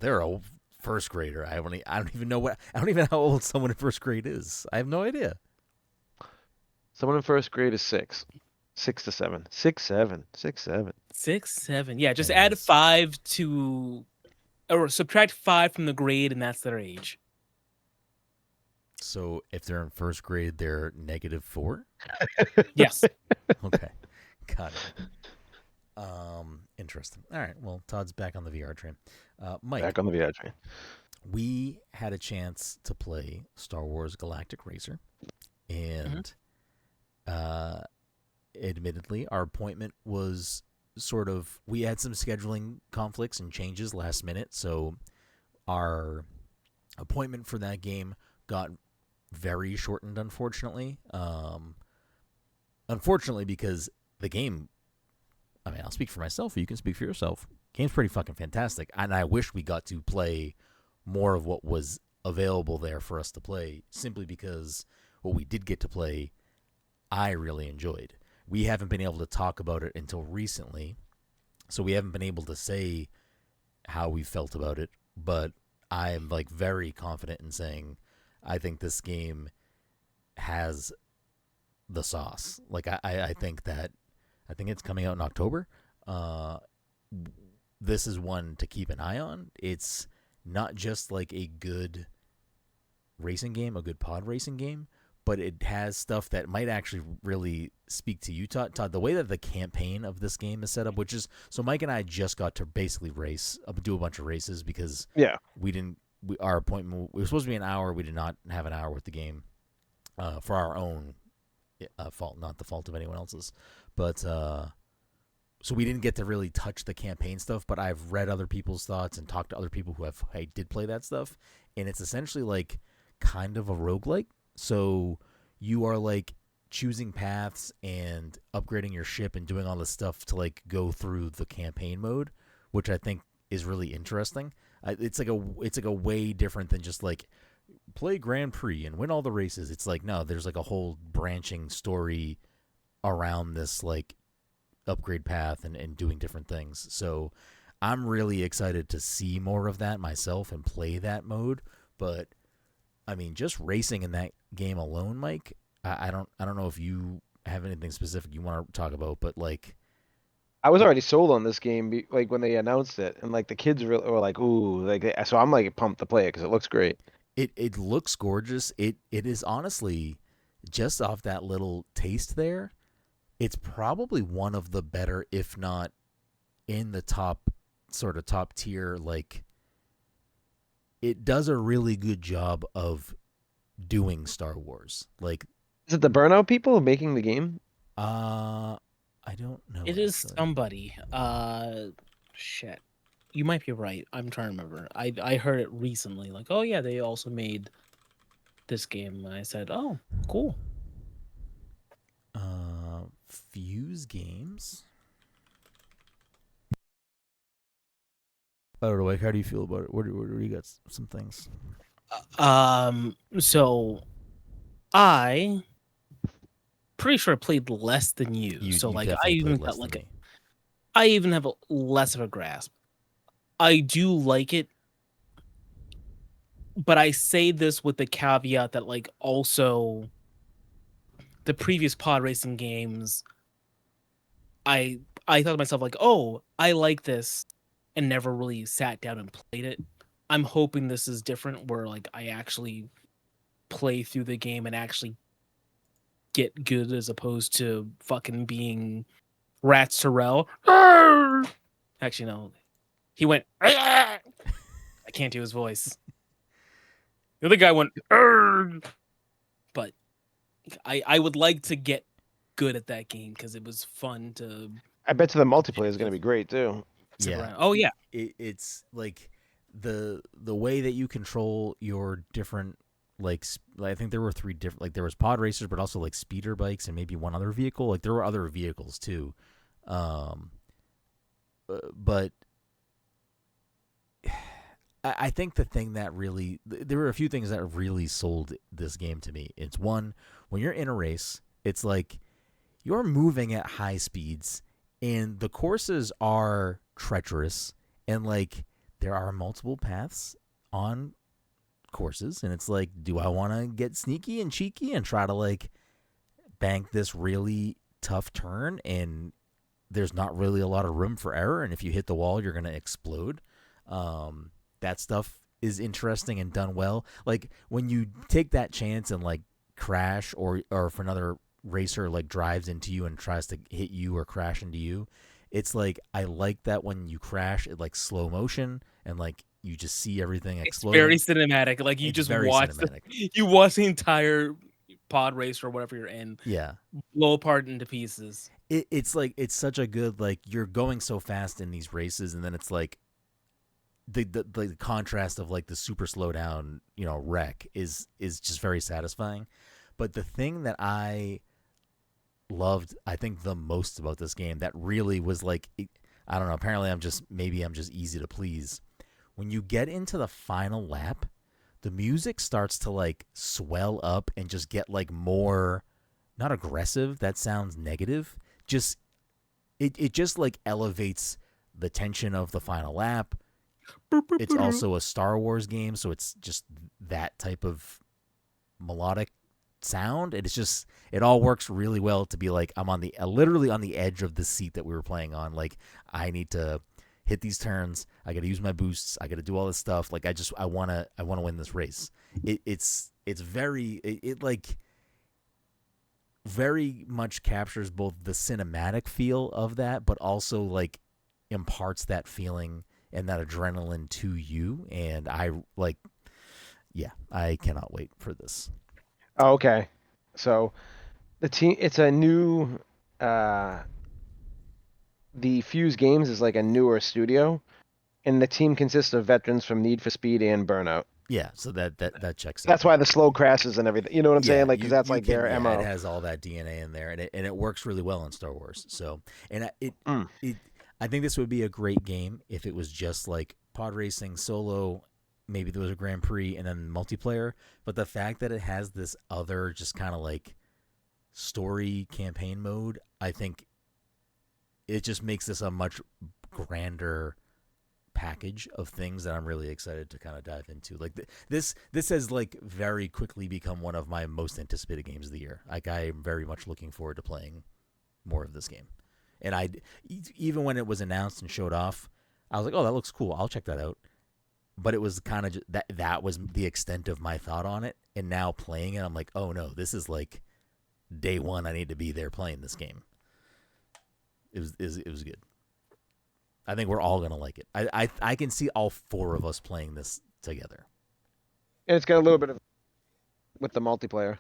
they're a first grader. I don't even know how old someone in first grade is. I have no idea. someone in first grade is 6. 6 to 7. 6, 7. 6, 7. 6, 7. Yeah, just Anyways. add 5 to, or subtract 5 from the grade, and that's their age. So if they're in first grade, they're -4. Yes. Okay, got it. Interesting. All right. Well, Todd's back on the VR train. Mike, Back on the VR train. we had a chance to play Star Wars Galactic Racer, and admittedly, our appointment was sort of, we had some scheduling conflicts and changes last minute, so our appointment for that game got very shortened, unfortunately. Unfortunately, because the game, I mean, I'll speak for myself, or you can speak for yourself. Game's pretty fucking fantastic, and I wish we got to play more of what was available there for us to play, simply because what we did get to play, I really enjoyed. We haven't been able to talk about it until recently, so we haven't been able to say how we felt about it, but I am like very confident in saying I think this game has the sauce. Like I think it's coming out in October. This is one to keep an eye on. It's not just like a good racing game, a good pod racing game, but it has stuff that might actually really speak to you, Todd. The way that the campaign of this game is set up, which is, so Mike and I just got to basically do a bunch of races because our appointment, we were supposed to be an hour. We did not have an hour with the game for our own fault, not the fault of anyone else's. But so we didn't get to really touch the campaign stuff, but I've read other people's thoughts and talked to other people who did play that stuff, and it's essentially like kind of a roguelike. So you are like choosing paths and upgrading your ship and doing all this stuff to like go through the campaign mode, which I think is really interesting. It's like a way different than just like play Grand Prix and win all the races. It's like, no, there's like a whole branching story around this like upgrade path and doing different things. So I'm really excited to see more of that myself and play that mode. But I mean, just racing in that game alone, Mike, I don't know if you have anything specific you want to talk about, but like, I was already sold on this game, like when they announced it, and like the kids were like, "Ooh!" Like, so I'm like pumped to play it because it looks great. It looks gorgeous. It is honestly, just off that little taste there, it's probably one of the better, if not in the top tier. Like, it does a really good job of doing Star Wars. Like, is it the Burnout people making the game? I don't know. It is somebody. Shit. You might be right. I'm trying to remember. I heard it recently. Like, oh yeah, they also made this game. And I said, oh, cool. Fuse Games. I don't know. Like, how do you feel about it? Where do you got some things? So I pretty sure I played less than you. So like, I even felt like I even have less of a grasp. I do like it, but I say this with the caveat that like also the previous pod racing games, I thought to myself like, oh, I like this, and never really sat down and played it. I'm hoping this is different, where like I actually play through the game and actually get good, as opposed to fucking being Rats Terrell. Actually, no, he went. I can't do his voice. The other guy went. But I would like to get good at that game because it was fun to. I bet you the multiplayer is going to be great too. Yeah. Oh yeah. It's like the way that you control your different I think there were 3 different, like there was pod racers, but also like speeder bikes and maybe one other vehicle. Like there were other vehicles too. But I think the thing that really, there were a few things that really sold this game to me. It's one, when you're in a race, it's like you're moving at high speeds and the courses are treacherous and like there are multiple paths on courses. And it's like, do I want to get sneaky and cheeky and try to like bank this really tough turn? And there's not really a lot of room for error. And if you hit the wall, you're going to explode. That stuff is interesting and done well. Like when you take that chance and like crash, or if another racer like drives into you and tries to hit you or crash into you, it's like I like that when you crash, it like slow motion and like you just see everything exploding. Very cinematic. Like you It's just very watch cinematic. you watch the entire pod race or whatever you're in Yeah. blow apart into pieces. It's like it's such a good, like you're going so fast in these races and then it's like the contrast of like the super slow down, wreck is just very satisfying. But the thing that I loved, I think the most about this game that really was like, I don't know, apparently I'm just easy to please. When you get into the final lap, the music starts to like swell up and just get like more, not aggressive, that sounds negative, just it just like elevates the tension of the final lap. It's also a Star Wars game, so it's just that type of melodic sound, and it all works really well to be like I'm on the literally on the edge of the seat that we were playing on. Like I need to hit these turns, I got to use my boosts, I got to do all this stuff. Like I want to win this race. It's very like very much captures both the cinematic feel of that, but also like imparts that feeling and that adrenaline to you. And I cannot wait for this. Oh, okay. So the team, it's a new, the Fuse Games is like a newer studio, and the team consists of veterans from Need for Speed and Burnout. Yeah, so that checks out. That's why the slow crashes and everything. You know what I'm saying? Like, because that's like their MO. It has all that DNA in there, and it works really well in Star Wars. So, and I think this would be a great game if it was just like pod racing solo. Maybe there was a Grand Prix and then multiplayer. But the fact that it has this other just kind of like story campaign mode, I think it just makes this a much grander package of things that I'm really excited to kind of dive into. Like this has like very quickly become one of my most anticipated games of the year. Like I am very much looking forward to playing more of this game. And even when it was announced and showed off, I was like, oh, that looks cool, I'll check that out. But it was kind of that was the extent of my thought on it. And now playing it, I'm like, oh no, this is like day one. I need to be there playing this game. It was good. I think we're all gonna like it. I can see all 4 of us playing this together. And it's got a little bit of with the multiplayer.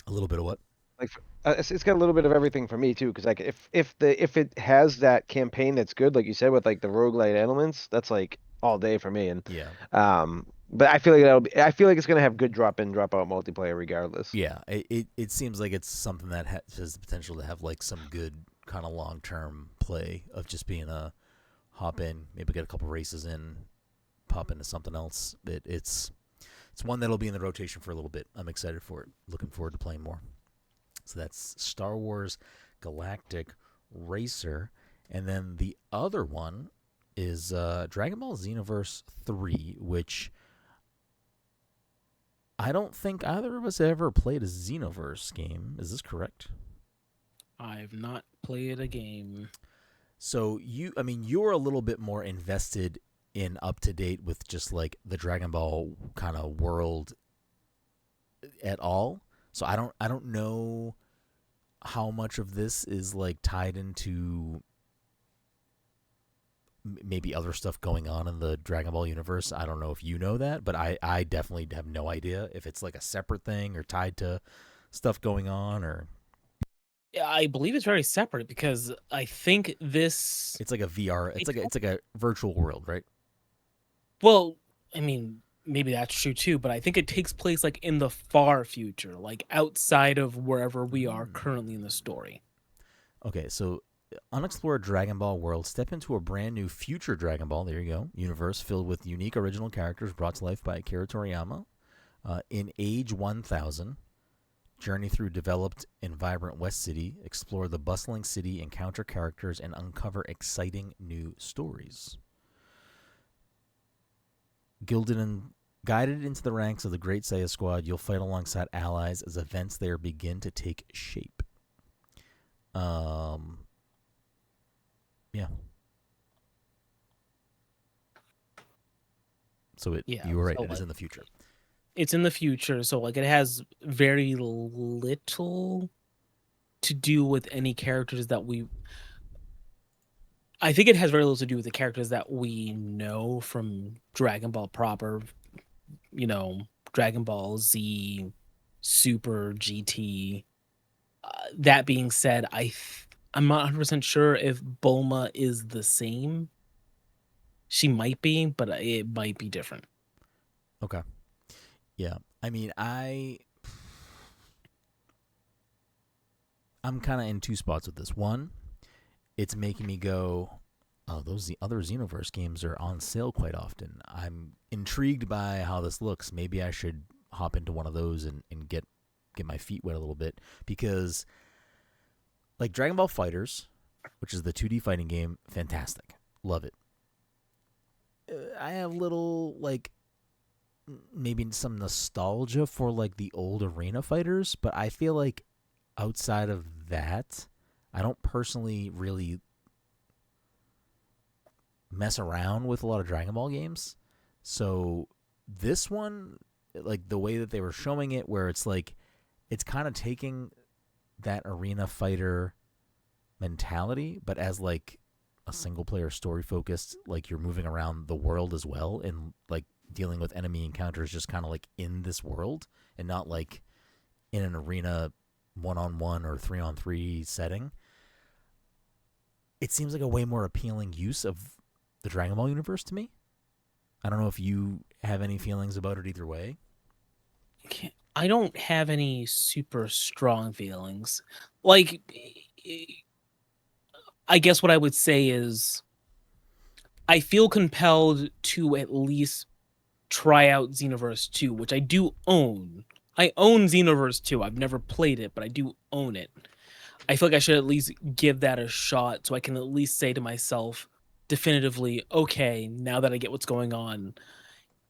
A little bit of what? Like it's got a little bit of everything for me too. Because like if it has that campaign that's good, like you said, with like the roguelite elements, that's like all day for me. And yeah. But I feel like I feel like it's gonna have good drop in, drop out multiplayer regardless. Yeah. It seems like it's something that has the potential to have like some good kind of long term play of just being a hop in, maybe get a couple races in, pop into something else. It's one that'll be in the rotation for a little bit. I'm excited for it. Looking forward to playing more. So that's Star Wars Galactic Racer. And then the other one is Dragon Ball Xenoverse 3, which I don't think either of us ever played a Xenoverse game. Is this correct? I've not played a game. So you're a little bit more invested in up to date with just like the Dragon Ball kind of world at all. So I don't know how much of this is like tied into maybe other stuff going on in the Dragon Ball universe. I don't know if you know that, but I definitely have no idea if it's like a separate thing or tied to stuff going on or. Yeah, I believe it's very separate because I think it's like a VR. It's like a virtual world, right? Well, I mean, maybe that's true too, but I think it takes place like in the far future, like outside of wherever we are currently in the story. Okay, so unexplored Dragon Ball world. Step into a brand new future Dragon Ball. There you go. Universe filled with unique original characters brought to life by Akira Toriyama. In Age 1000, journey through developed and vibrant West City, explore the bustling city, encounter characters, and uncover exciting new stories. Guided into the ranks of the Great Saiya Squad, you'll fight alongside allies as events there begin to take shape. Yeah. So you were right. So It is in the future. It's in the future, so like it has very little to do with any characters that I think it has very little to do with the characters that we know from Dragon Ball proper, Dragon Ball Z, Super, GT. That being said, I'm not 100% sure if Bulma is the same. She might be, but it might be different. Okay. Yeah. I mean, I'm kind of in two spots with this. One, it's making me go, oh, the other Xenoverse games are on sale quite often. I'm intrigued by how this looks. Maybe I should hop into one of those and get my feet wet a little bit, because like Dragon Ball FighterZ, which is the 2D fighting game, fantastic. Love it. I have little, like, maybe some nostalgia for like the old arena fighters, but I feel like outside of that, I don't personally really mess around with a lot of Dragon Ball games. So this one, like the way that they were showing it, where it's like it's kind of taking that arena fighter mentality, but as like a single player story focused, like you're moving around the world as well, and like dealing with enemy encounters just kind of like in this world and not like in an arena 1-on-1 or 3-on-3 setting. It seems like a way more appealing use of the Dragon Ball universe to me. I don't know if you have any feelings about it either way. I don't have any super strong feelings. Like, I guess what I would say is I feel compelled to at least try out Xenoverse 2, which I do own. I own Xenoverse 2. I've never played it, but I do own it. I feel like I should at least give that a shot so I can at least say to myself definitively, okay, now that I get what's going on,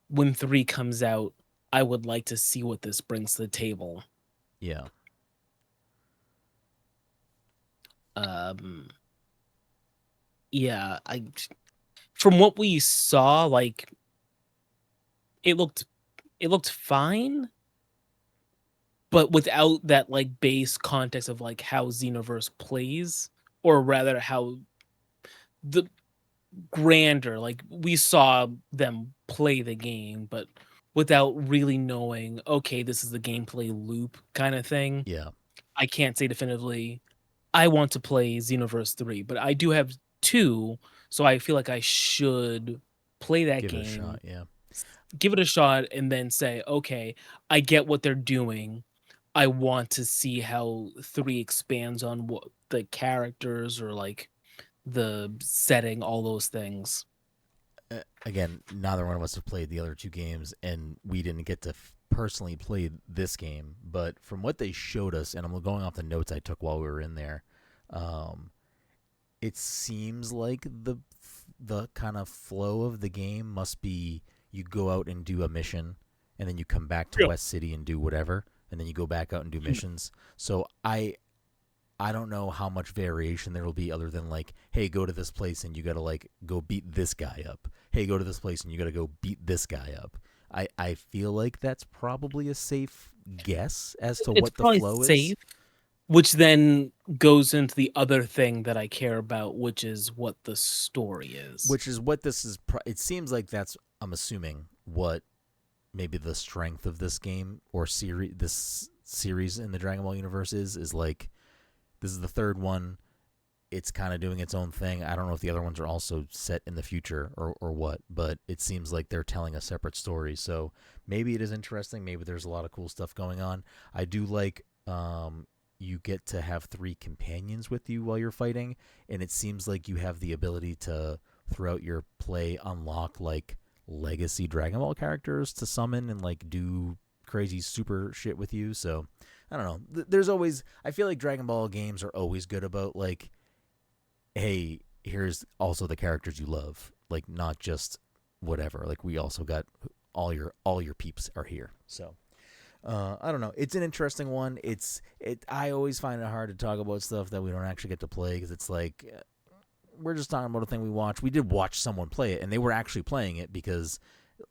when 3 comes out, I would like to see what this brings to the table. Yeah. Yeah, from what we saw, like it looked fine, but without that like base context of like how Xenoverse plays, or rather how the grander, like we saw them play the game, but without really knowing, okay, this is the gameplay loop kind of thing. Yeah. I can't say definitively I want to play Xenoverse 3, but I do have 2, so I feel like I should play that Give game. it a shot, yeah. Give it a shot and then say, okay, I get what they're doing. I want to see how 3 expands on what the characters or like the setting, all those things. Again, neither one of us have played the other 2 games, and we didn't get to personally play this game. But from what they showed us, and I'm going off the notes I took while we were in there, it seems like the kind of flow of the game must be you go out and do a mission, and then you come back to West City and do whatever, and then you go back out and do missions. So I don't know how much variation there will be other than like, hey, go to this place and you got to like go beat this guy up. Hey, go to this place and you got to go beat this guy up. I feel like that's probably a safe guess as to what the flow is. Which then goes into the other thing that I care about, which is what the story is. Which is what this is. It seems like that's, I'm assuming, what maybe the strength of this game or this series in the Dragon Ball universe is like, this is the 3rd one. it's kind of doing its own thing. I don't know if the other ones are also set in the future or what, but it seems like they're telling a separate story. So maybe it is interesting. Maybe there's a lot of cool stuff going on. I do like you get to have 3 companions with you while you're fighting, and it seems like you have the ability to, throughout your play, unlock like legacy Dragon Ball characters to summon and like do crazy super shit with you. So I don't know. There's always, I feel like Dragon Ball games are always good about like, hey, here's also the characters you love, like not just whatever. Like we also got all your peeps are here. So I don't know. It's an interesting one. I always find it hard to talk about stuff that we don't actually get to play because it's like we're just talking about a thing we watch. We did watch someone play it, and they were actually playing it because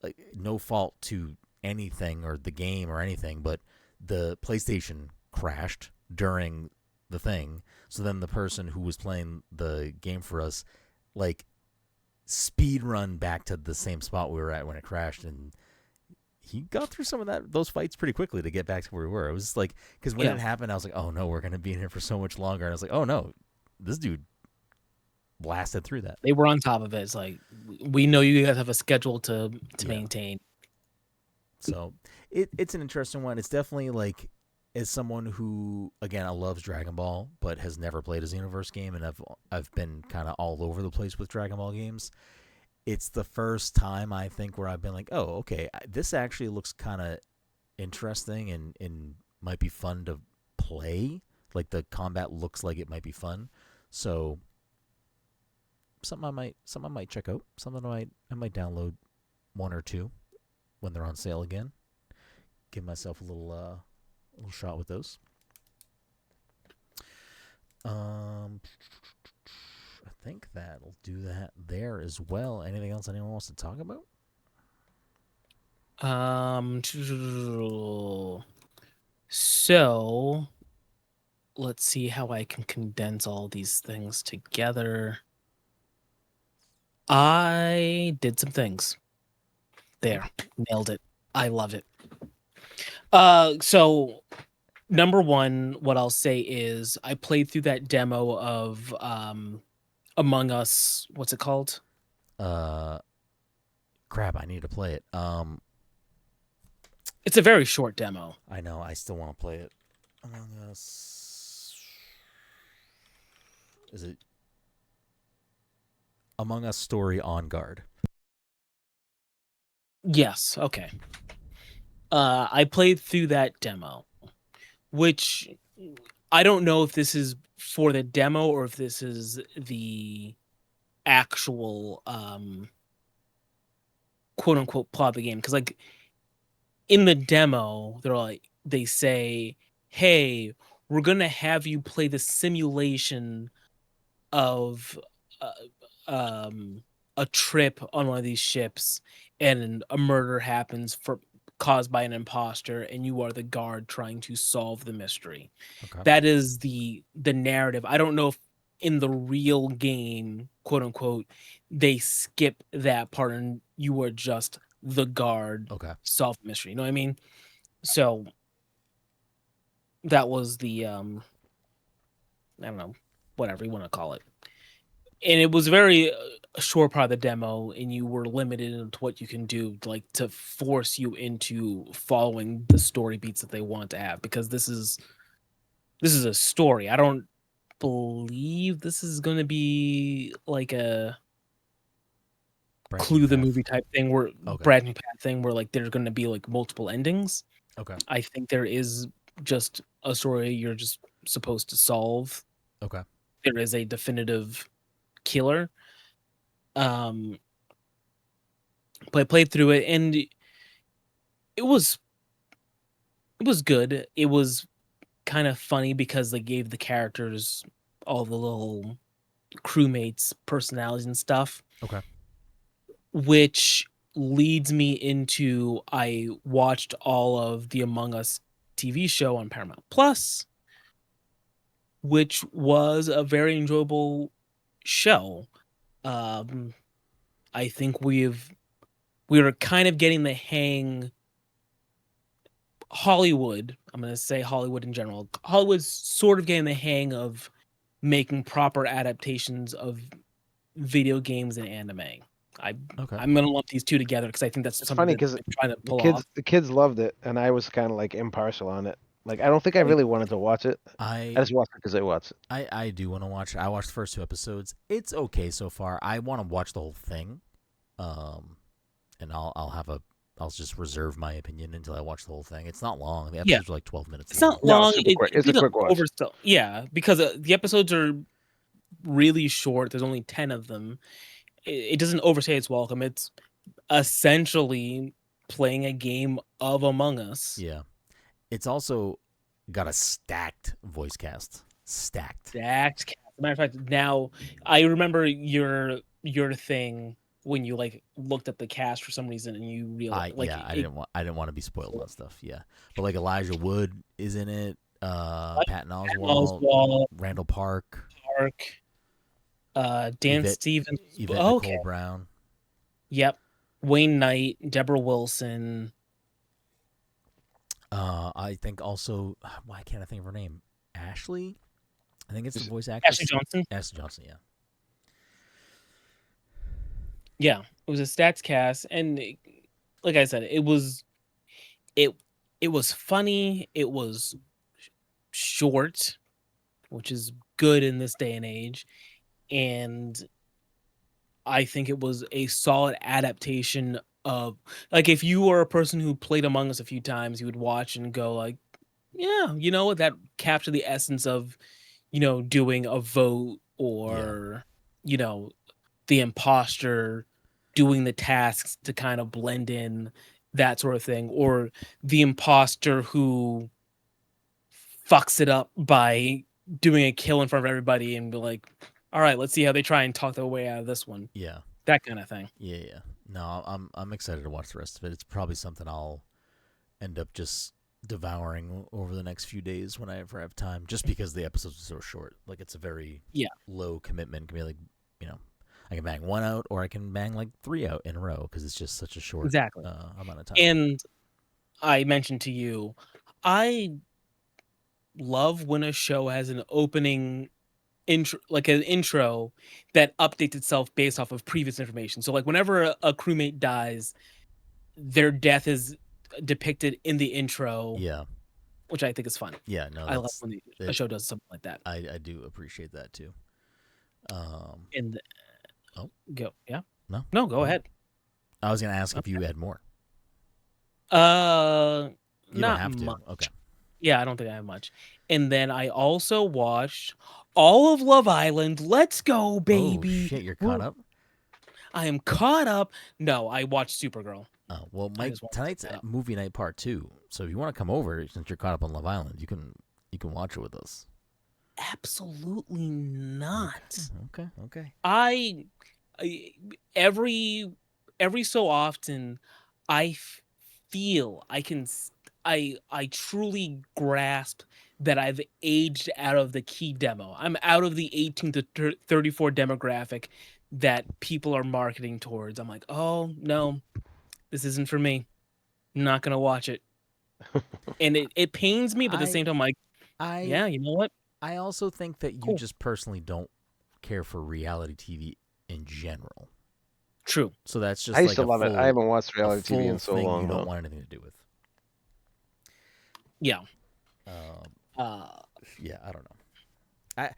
like no fault to anything or the game or anything, but the PlayStation crashed during the thing. So then the person who was playing the game for us, like, speed run back to the same spot we were at when it crashed, and he got through some of those fights pretty quickly to get back to where we were. It was like, because when it happened, I was like, oh no, we're gonna be in here for so much longer. And I was like, oh no, this dude blasted through that. They were on top of it. It's like, we know you guys have a schedule to maintain. So it's an interesting one. It's definitely like, as someone who, again, loves Dragon Ball but has never played a Xenoverse game, and I've been kind of all over the place with Dragon Ball games. It's the first time I think where I've been like, oh, okay, this actually looks kind of interesting and might be fun to play. Like the combat looks like it might be fun. So something I might check out. Something I might download 1 or 2 when they're on sale again. Give myself a little shot with those. I think that'll do that there as well. Anything else anyone wants to talk about? So let's see how I can condense all these things together. I did some things. There, nailed it. I love it. So number one, what I'll say is I played through that demo of Among Us. What's it called? Crap, I need to play it. It's a very short demo. I know. I still want to play it. Among Us. Is it Among Us Story On Guard? Yes. Okay. I played through that demo, which I don't know if this is for the demo or if this is the actual quote unquote plot of the game. Because like in the demo, they say, "Hey, we're gonna have you play the simulation of a trip on one of these ships, and a murder happens caused by an imposter, and you are the guard trying to solve the mystery." Okay. That is the narrative. I don't know if in the real game, quote unquote, they skip that part and you are just the guard, solve the mystery. You know what I mean? So that was the I don't know, whatever you want to call it. And it was very short part of the demo, and you were limited into what you can do, like to force you into following the story beats that they want to have, because this is a story. I don't believe this is going to be like a Clue the movie type thing where branching path thing where like there's going to be like multiple endings. Okay. I think there is just a story you're just supposed to solve. Okay. There is a definitive killer. But I played through it and it was good. It was kind of funny because they gave the characters all the little crewmates personalities and stuff. Okay. Which leads me into, I watched all of the Among Us TV show on Paramount Plus, which was a very enjoyable show. I think we were kind of getting the hang. Hollywood, I'm going to say Hollywood in general. Hollywood's sort of getting the hang of making proper adaptations of video games and anime. Okay. I'm gonna lump these two together because I think that's It's something funny that because they're trying to the pull kids off. the kids loved it, and I was kind of like impartial on it. Like I don't think I Like, really wanted to watch it. I I just watched it because I watched it. I do want to watch it. I watched the first 2 episodes. It's okay so far. I want to watch the whole thing. And I'll just reserve my opinion until I watch the whole thing. It's not long. The yeah, episodes are like 12 minutes it's long. not No, long. super quick. It's a doesn't quick watch. oversell. Yeah, because the episodes are really short. There's only 10 of them. It doesn't overstay its welcome. It's essentially playing a game of Among Us. Yeah. It's also got a stacked voice cast. Stacked. Stacked cast. As a matter of fact, now I remember your thing when you like looked at the cast for some reason and you realized I didn't want to be spoiled on stuff. Yeah, but like Elijah Wood is in it. Patton Oswalt, Randall Park, Dan Yvette, Stevens. Yvette Okay. Nicole Brown. Yep. Wayne Knight, Deborah Wilson. I think also, why can't I think of her name? Ashley. I think it's the voice actress. Ashley Johnson. Ashley Johnson. Yeah. Yeah, it was a stats cast, and like I said, it was funny. It was short, which is good in this day and age, and I think it was a solid adaptation of, like, if you were a person who played Among Us a few times, you would watch and go like, yeah, you know what, that captured the essence of, doing a vote or, the imposter doing the tasks to kind of blend in, that sort of thing, or the imposter who fucks it up by doing a kill in front of everybody and be like, all right, let's see how they try and talk their way out of this one. Yeah. That kind of thing. Yeah. No, I'm excited to watch the rest of it. It's probably something I'll end up just devouring over the next few days when I ever have time, just because the episodes are so short. Like, it's a very low commitment. It can be like, I can bang 1 out, or I can bang like 3 out in a row because it's just such a short amount of time. And I mentioned to you, I love when a show has an opening intro, like an intro that updates itself based off of previous information. So like whenever a crewmate dies, their death is depicted in the intro. Yeah. Which I think is fun. Yeah, no, I love when a show does something like that. I do appreciate that too. Go, yeah. No, go ahead. I was gonna ask if you had more. You don't not have to. much. Okay. Yeah, I don't think I have much. And then I also watched all of Love Island. Let's go, baby. Oh shit, you're caught up? I am caught up. No, I watched Supergirl. Oh, well, Mike, tonight's movie night part 2. So if you want to come over, since you're caught up on Love Island, you can watch it with us. Absolutely not. Okay. I every so often I feel I truly grasp that I've aged out of the key demo. I'm out of the 18 to 34 demographic that people are marketing towards. I'm like, oh no, this isn't for me. I'm not gonna watch it. And it pains me, but at the same time, I'm like, yeah, you know what? I also think that you just personally don't care for reality TV in general. True. So that's just I used to love it. I haven't watched reality TV in so long. You don't want anything to do with. Yeah. Yeah, I don't know.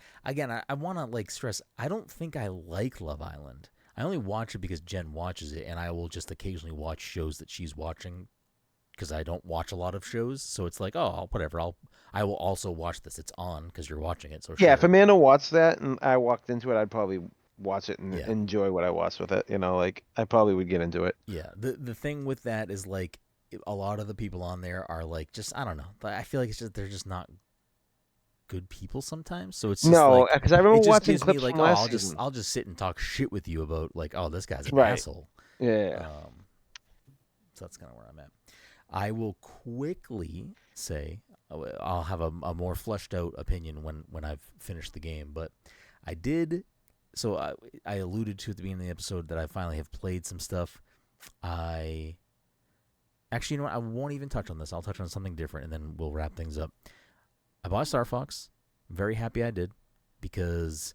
I want to like stress. I don't think I like Love Island. I only watch it because Jen watches it, and I will just occasionally watch shows that she's watching because I don't watch a lot of shows. So it's like, oh, whatever. I will also watch this. It's on because you're watching it. So yeah, sure. if Amanda watched that and I walked into it, I'd probably watch it and enjoy what I watched with it. Like I probably would get into it. Yeah. The thing with that is like a lot of the people on there are like just I don't know. But I feel like they're just not good people sometimes. So it's just no, because I remember watching clips like, from last season. I'll just sit and talk shit with you about like, oh, this guy's an asshole. Yeah. So that's kind of where I'm at. I will quickly say I'll have a more fleshed out opinion when I've finished the game, but I did. So I alluded to at the beginning of the episode that I finally have played some stuff. Actually, you know what? I won't even touch on this. I'll touch on something different, and then we'll wrap things up. I bought Star Fox. I'm very happy I did. because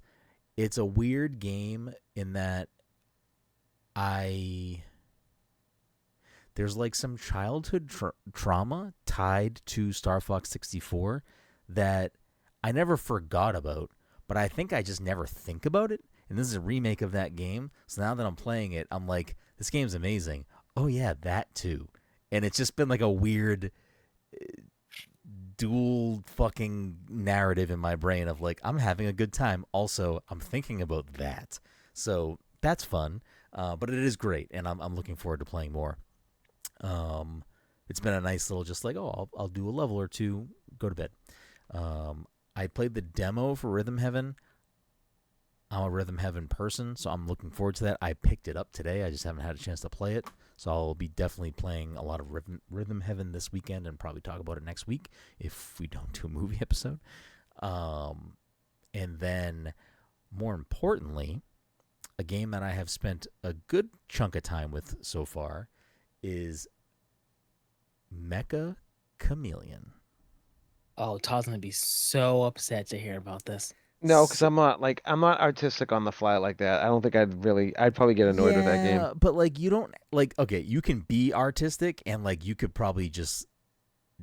it's a weird game in that there's like some childhood trauma tied to Star Fox 64 that I never forgot about, but I think I just never think about it. And this is a remake of that game. So now that I'm playing it, I'm like, this game's amazing. Oh, yeah, that too. And it's just been like a weird dual fucking narrative in my brain of like, I'm having a good time. Also, I'm thinking about that. So that's fun. But it is great. And I'm looking forward to playing more. It's been a nice little just like, oh, I'll do a level or two, go to bed. I played the demo for Rhythm Heaven. I'm a Rhythm Heaven person, so I'm looking forward to that. I picked it up today. I just haven't had a chance to play it. So I'll be definitely playing a lot of Rhythm Heaven this weekend and probably talk about it next week if we don't do a movie episode. And then, more importantly, a game that I have spent a good chunk of time with so far is Meccha Chameleon. Oh, Todd's gonna be so upset to hear about this. No, because I'm not artistic on the fly like that. I don't think I'd probably get annoyed with that game. Yeah, but like you don't like okay, you can be artistic and like you could probably just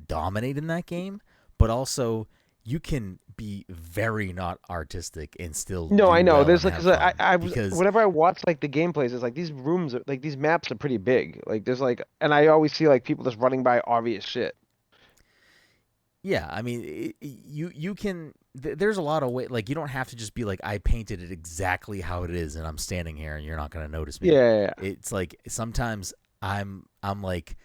dominate in that game, but also you can be very not artistic and still No, do I know. well There's and like, have cause fun I was because whenever I watch like the gameplays, it's like these rooms are like these maps are pretty big. Like there's like, and I always see like people just running by obvious shit. yeah, I mean you can there's a lot of way like you don't have to just be like I painted it exactly how it is and I'm standing here and you're not going to notice me. Yeah. It's like sometimes I'm like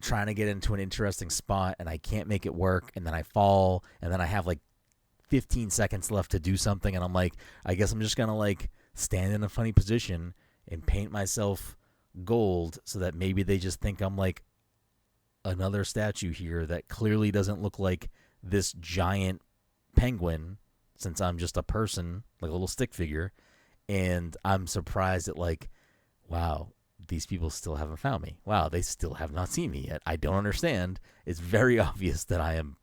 trying to get into an interesting spot and I can't make it work and then I fall and then I have like 15 seconds left to do something and I'm like I guess I'm just going to like stand in a funny position and paint myself gold so that maybe they just think I'm like another statue here that clearly doesn't look like this giant penguin since I'm just a person, like a little stick figure, and I'm surprised at like, wow, these people still haven't found me. Wow, they still have not seen me yet. I don't understand. It's very obvious that I am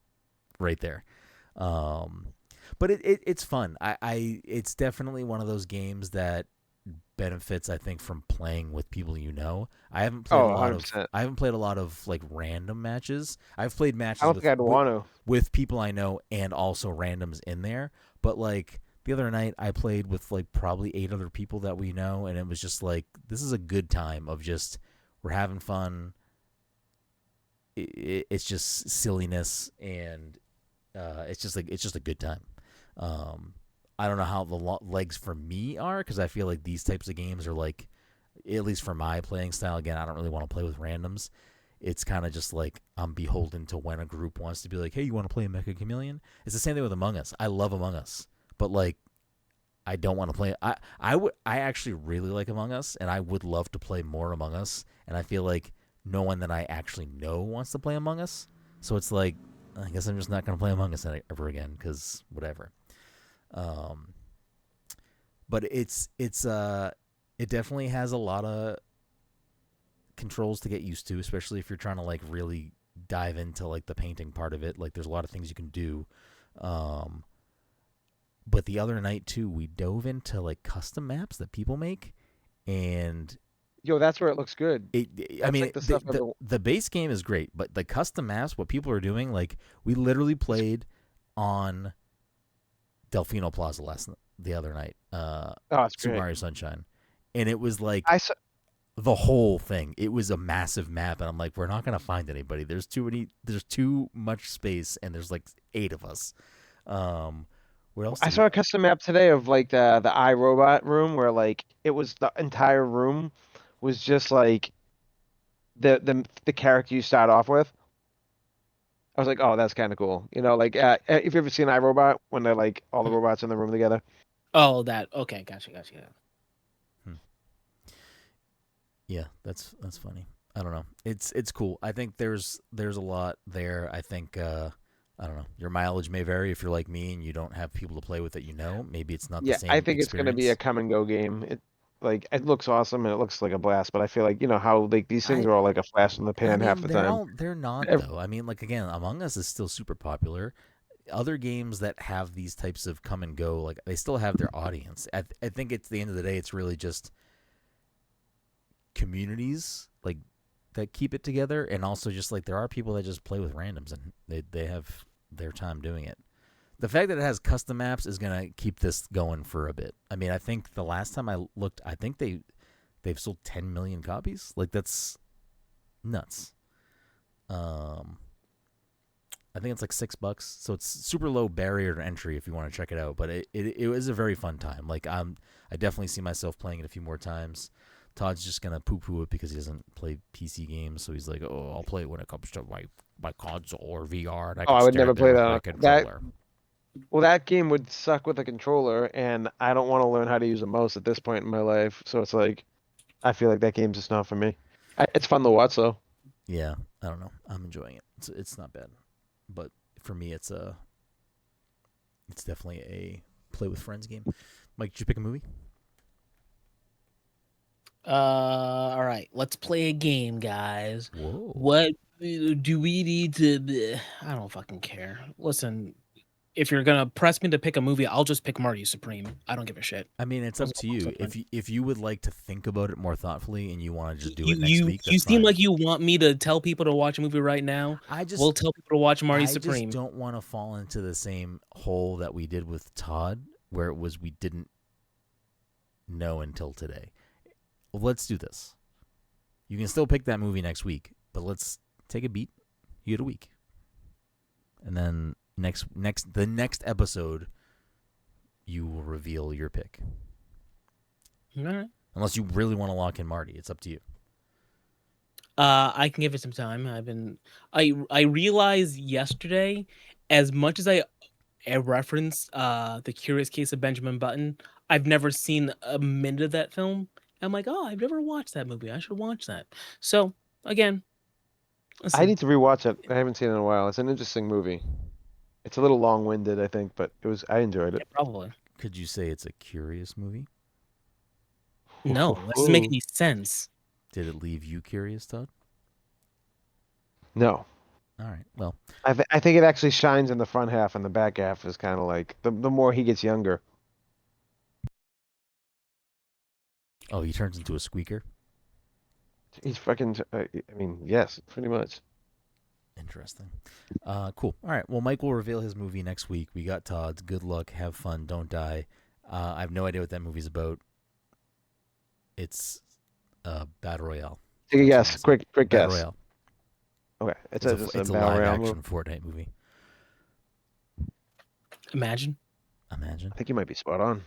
right there. But it's fun. It's definitely one of those games that benefits I think from playing with people you know. I haven't played Oh, a lot of 100%. I haven't played a lot of like random matches. I've played I matches don't think I'd want to. with people I know and also randoms in there. But like the other night I played with like probably 8 other people that we know and it was just like this is a good time of just we're having fun. It's just silliness and it's just a good time. I don't know how the legs for me are because I feel like these types of games are like, at least for my playing style. Again, I don't really want to play with randoms. It's kind of just like I'm beholden to when a group wants to be like, hey, you want to play Meccha Chameleon? It's the same thing with Among Us. I love Among Us, but like I don't want to play. I actually really like Among Us, and I would love to play more Among Us. And I feel like no one that I actually know wants to play Among Us. So it's like I guess I'm just not going to play Among Us ever again because whatever. But it definitely has a lot of controls to get used to, especially if you're trying to like really dive into like the painting part of it. Like there's a lot of things you can do. But the other night too, we dove into like custom maps that people make, and Yo, that's where it looks good. I mean, like the stuff the base game is great, but the custom maps, what people are doing, like we literally played on Delfino Plaza the other night, Oh, it's Super great. Mario Sunshine, and it was like I saw, the whole thing. It was a massive map, and I'm like, we're not gonna find anybody. There's too much space, and there's like 8 of us. What else? I saw a custom map today of like the iRobot room where like it was the entire room was just like the character you start off with. I was like, oh, that's kind of cool. You know, like if you ever seen iRobot when they're like all the robots in the room together. Oh, that okay, gotcha. Yeah, that's funny. I don't know. It's cool. I think there's a lot there. I think I don't know. Your mileage may vary if you're like me and you don't have people to play with that you know. Maybe it's not the Yeah, same I think it's gonna be a experience. come and go game. It looks awesome and it looks like a blast, but I feel like you know how like these things I are all like a flash in the I pan half mean the time. they're not Ev- though. I mean like again, Among Us is still super popular. other games that have these types of come and go, like they still have their audience. I think at the end of the day, it's really just communities like that keep it together, and also just like there are people that just play with randoms and they have their time doing it. The fact that it has custom maps is gonna keep this going for a bit. I mean, I think the last time I looked, I think they've sold 10 million copies. Like that's nuts. I think it's like $6, so it's super low barrier to entry if you want to check it out. But it was a very fun time. Like I definitely see myself playing it a few more times. Todd's just gonna poo-poo it because he doesn't play PC games, so he's like, "Oh, I'll play it when it comes to my console or VR." And I can I would stare never at play my that. controller. Well, that game would suck with a controller, and I don't want to learn how to use a mouse at this point in my life. So it's like, I feel like that game's just not for me. It's fun to watch though. Yeah, I don't know. I'm enjoying it. It's not bad, but for me, it's definitely a play with friends game. Mike, did you pick a movie? All right, let's play a game, guys. Whoa. What do we need to? I don't fucking care. Listen, if you're gonna press me to pick a movie, I'll just pick Marty Supreme. I don't give a shit. I mean, it's up to you. If you would like to think about it more thoughtfully and you want to just do You it next week, you that's seem fine. like you want me to tell people to watch a movie right now. We'll tell people to watch Marty I Supreme. just don't want to fall into the same hole that we did with Todd, where it was we didn't know until today. Well, let's do this. You can still pick that movie next week, but let's take a beat. You get a week, and then the next episode, you will reveal your pick. All right. Unless you really want to lock in Marty, it's up to you. I can give it some time. I realized yesterday, as much as I referenced The Curious Case of Benjamin Button, I've never seen a minute of that film. I'm like, oh, I've never watched that movie. I should watch that. So again, I listen, need to rewatch it. I haven't seen it in a while. It's an interesting movie. It's a little long-winded, I think, but I enjoyed yeah, it. probably Could you say it's a curious movie? no. That doesn't make any sense. Did it leave you curious, Todd? No. All right. Well, I think it actually shines in the front half, and the back half is kind of like the more he gets younger. oh, he turns into a squeaker. He's fucking. I mean, yes, pretty much. Interesting. Cool. All right. Well, Mike will reveal his movie next week. We got Todd's. Good luck. Have fun. Don't die. I have no idea what that movie's about. It's Battle Royale. Take a guess. Quick Battle guess. Royale. Okay, It's a a Battle live Royale action movie. Fortnite movie. Imagine. Imagine. I think you might be spot on.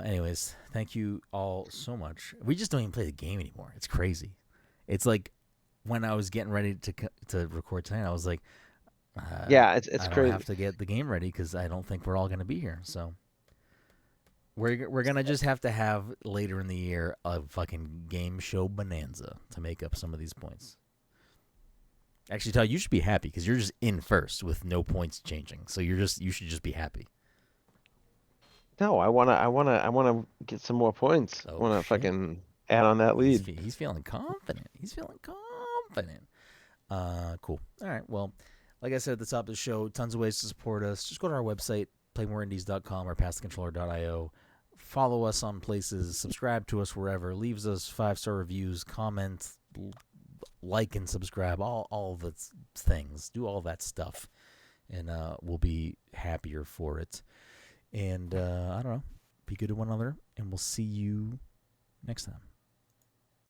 Anyways, thank you all so much. We just don't even play the game anymore. It's crazy. It's like when I was getting ready to record tonight, I was like, Yeah, it's I don't crazy. have to get the game ready because I don't think we're all going to be here. So we're gonna just have to have later in the year a fucking game show bonanza to make up some of these points. Actually, Todd, you should be happy because you're just in first with no points changing. So you should just be happy. No, I wanna get some more points. I Oh, wanna shit. fucking add on that lead. He's feeling confident. He's feeling confident. Cool. All right. Well, like I said at the top of the show, tons of ways to support us. Just go to our website, playmoreindies.com or passthecontroller.io. Follow us on places. Subscribe to us wherever. Leaves us 5-star reviews, comment, like and subscribe. All the things. Do all that stuff, and we'll be happier for it. And I don't know. Be good to one another, and we'll see you next time.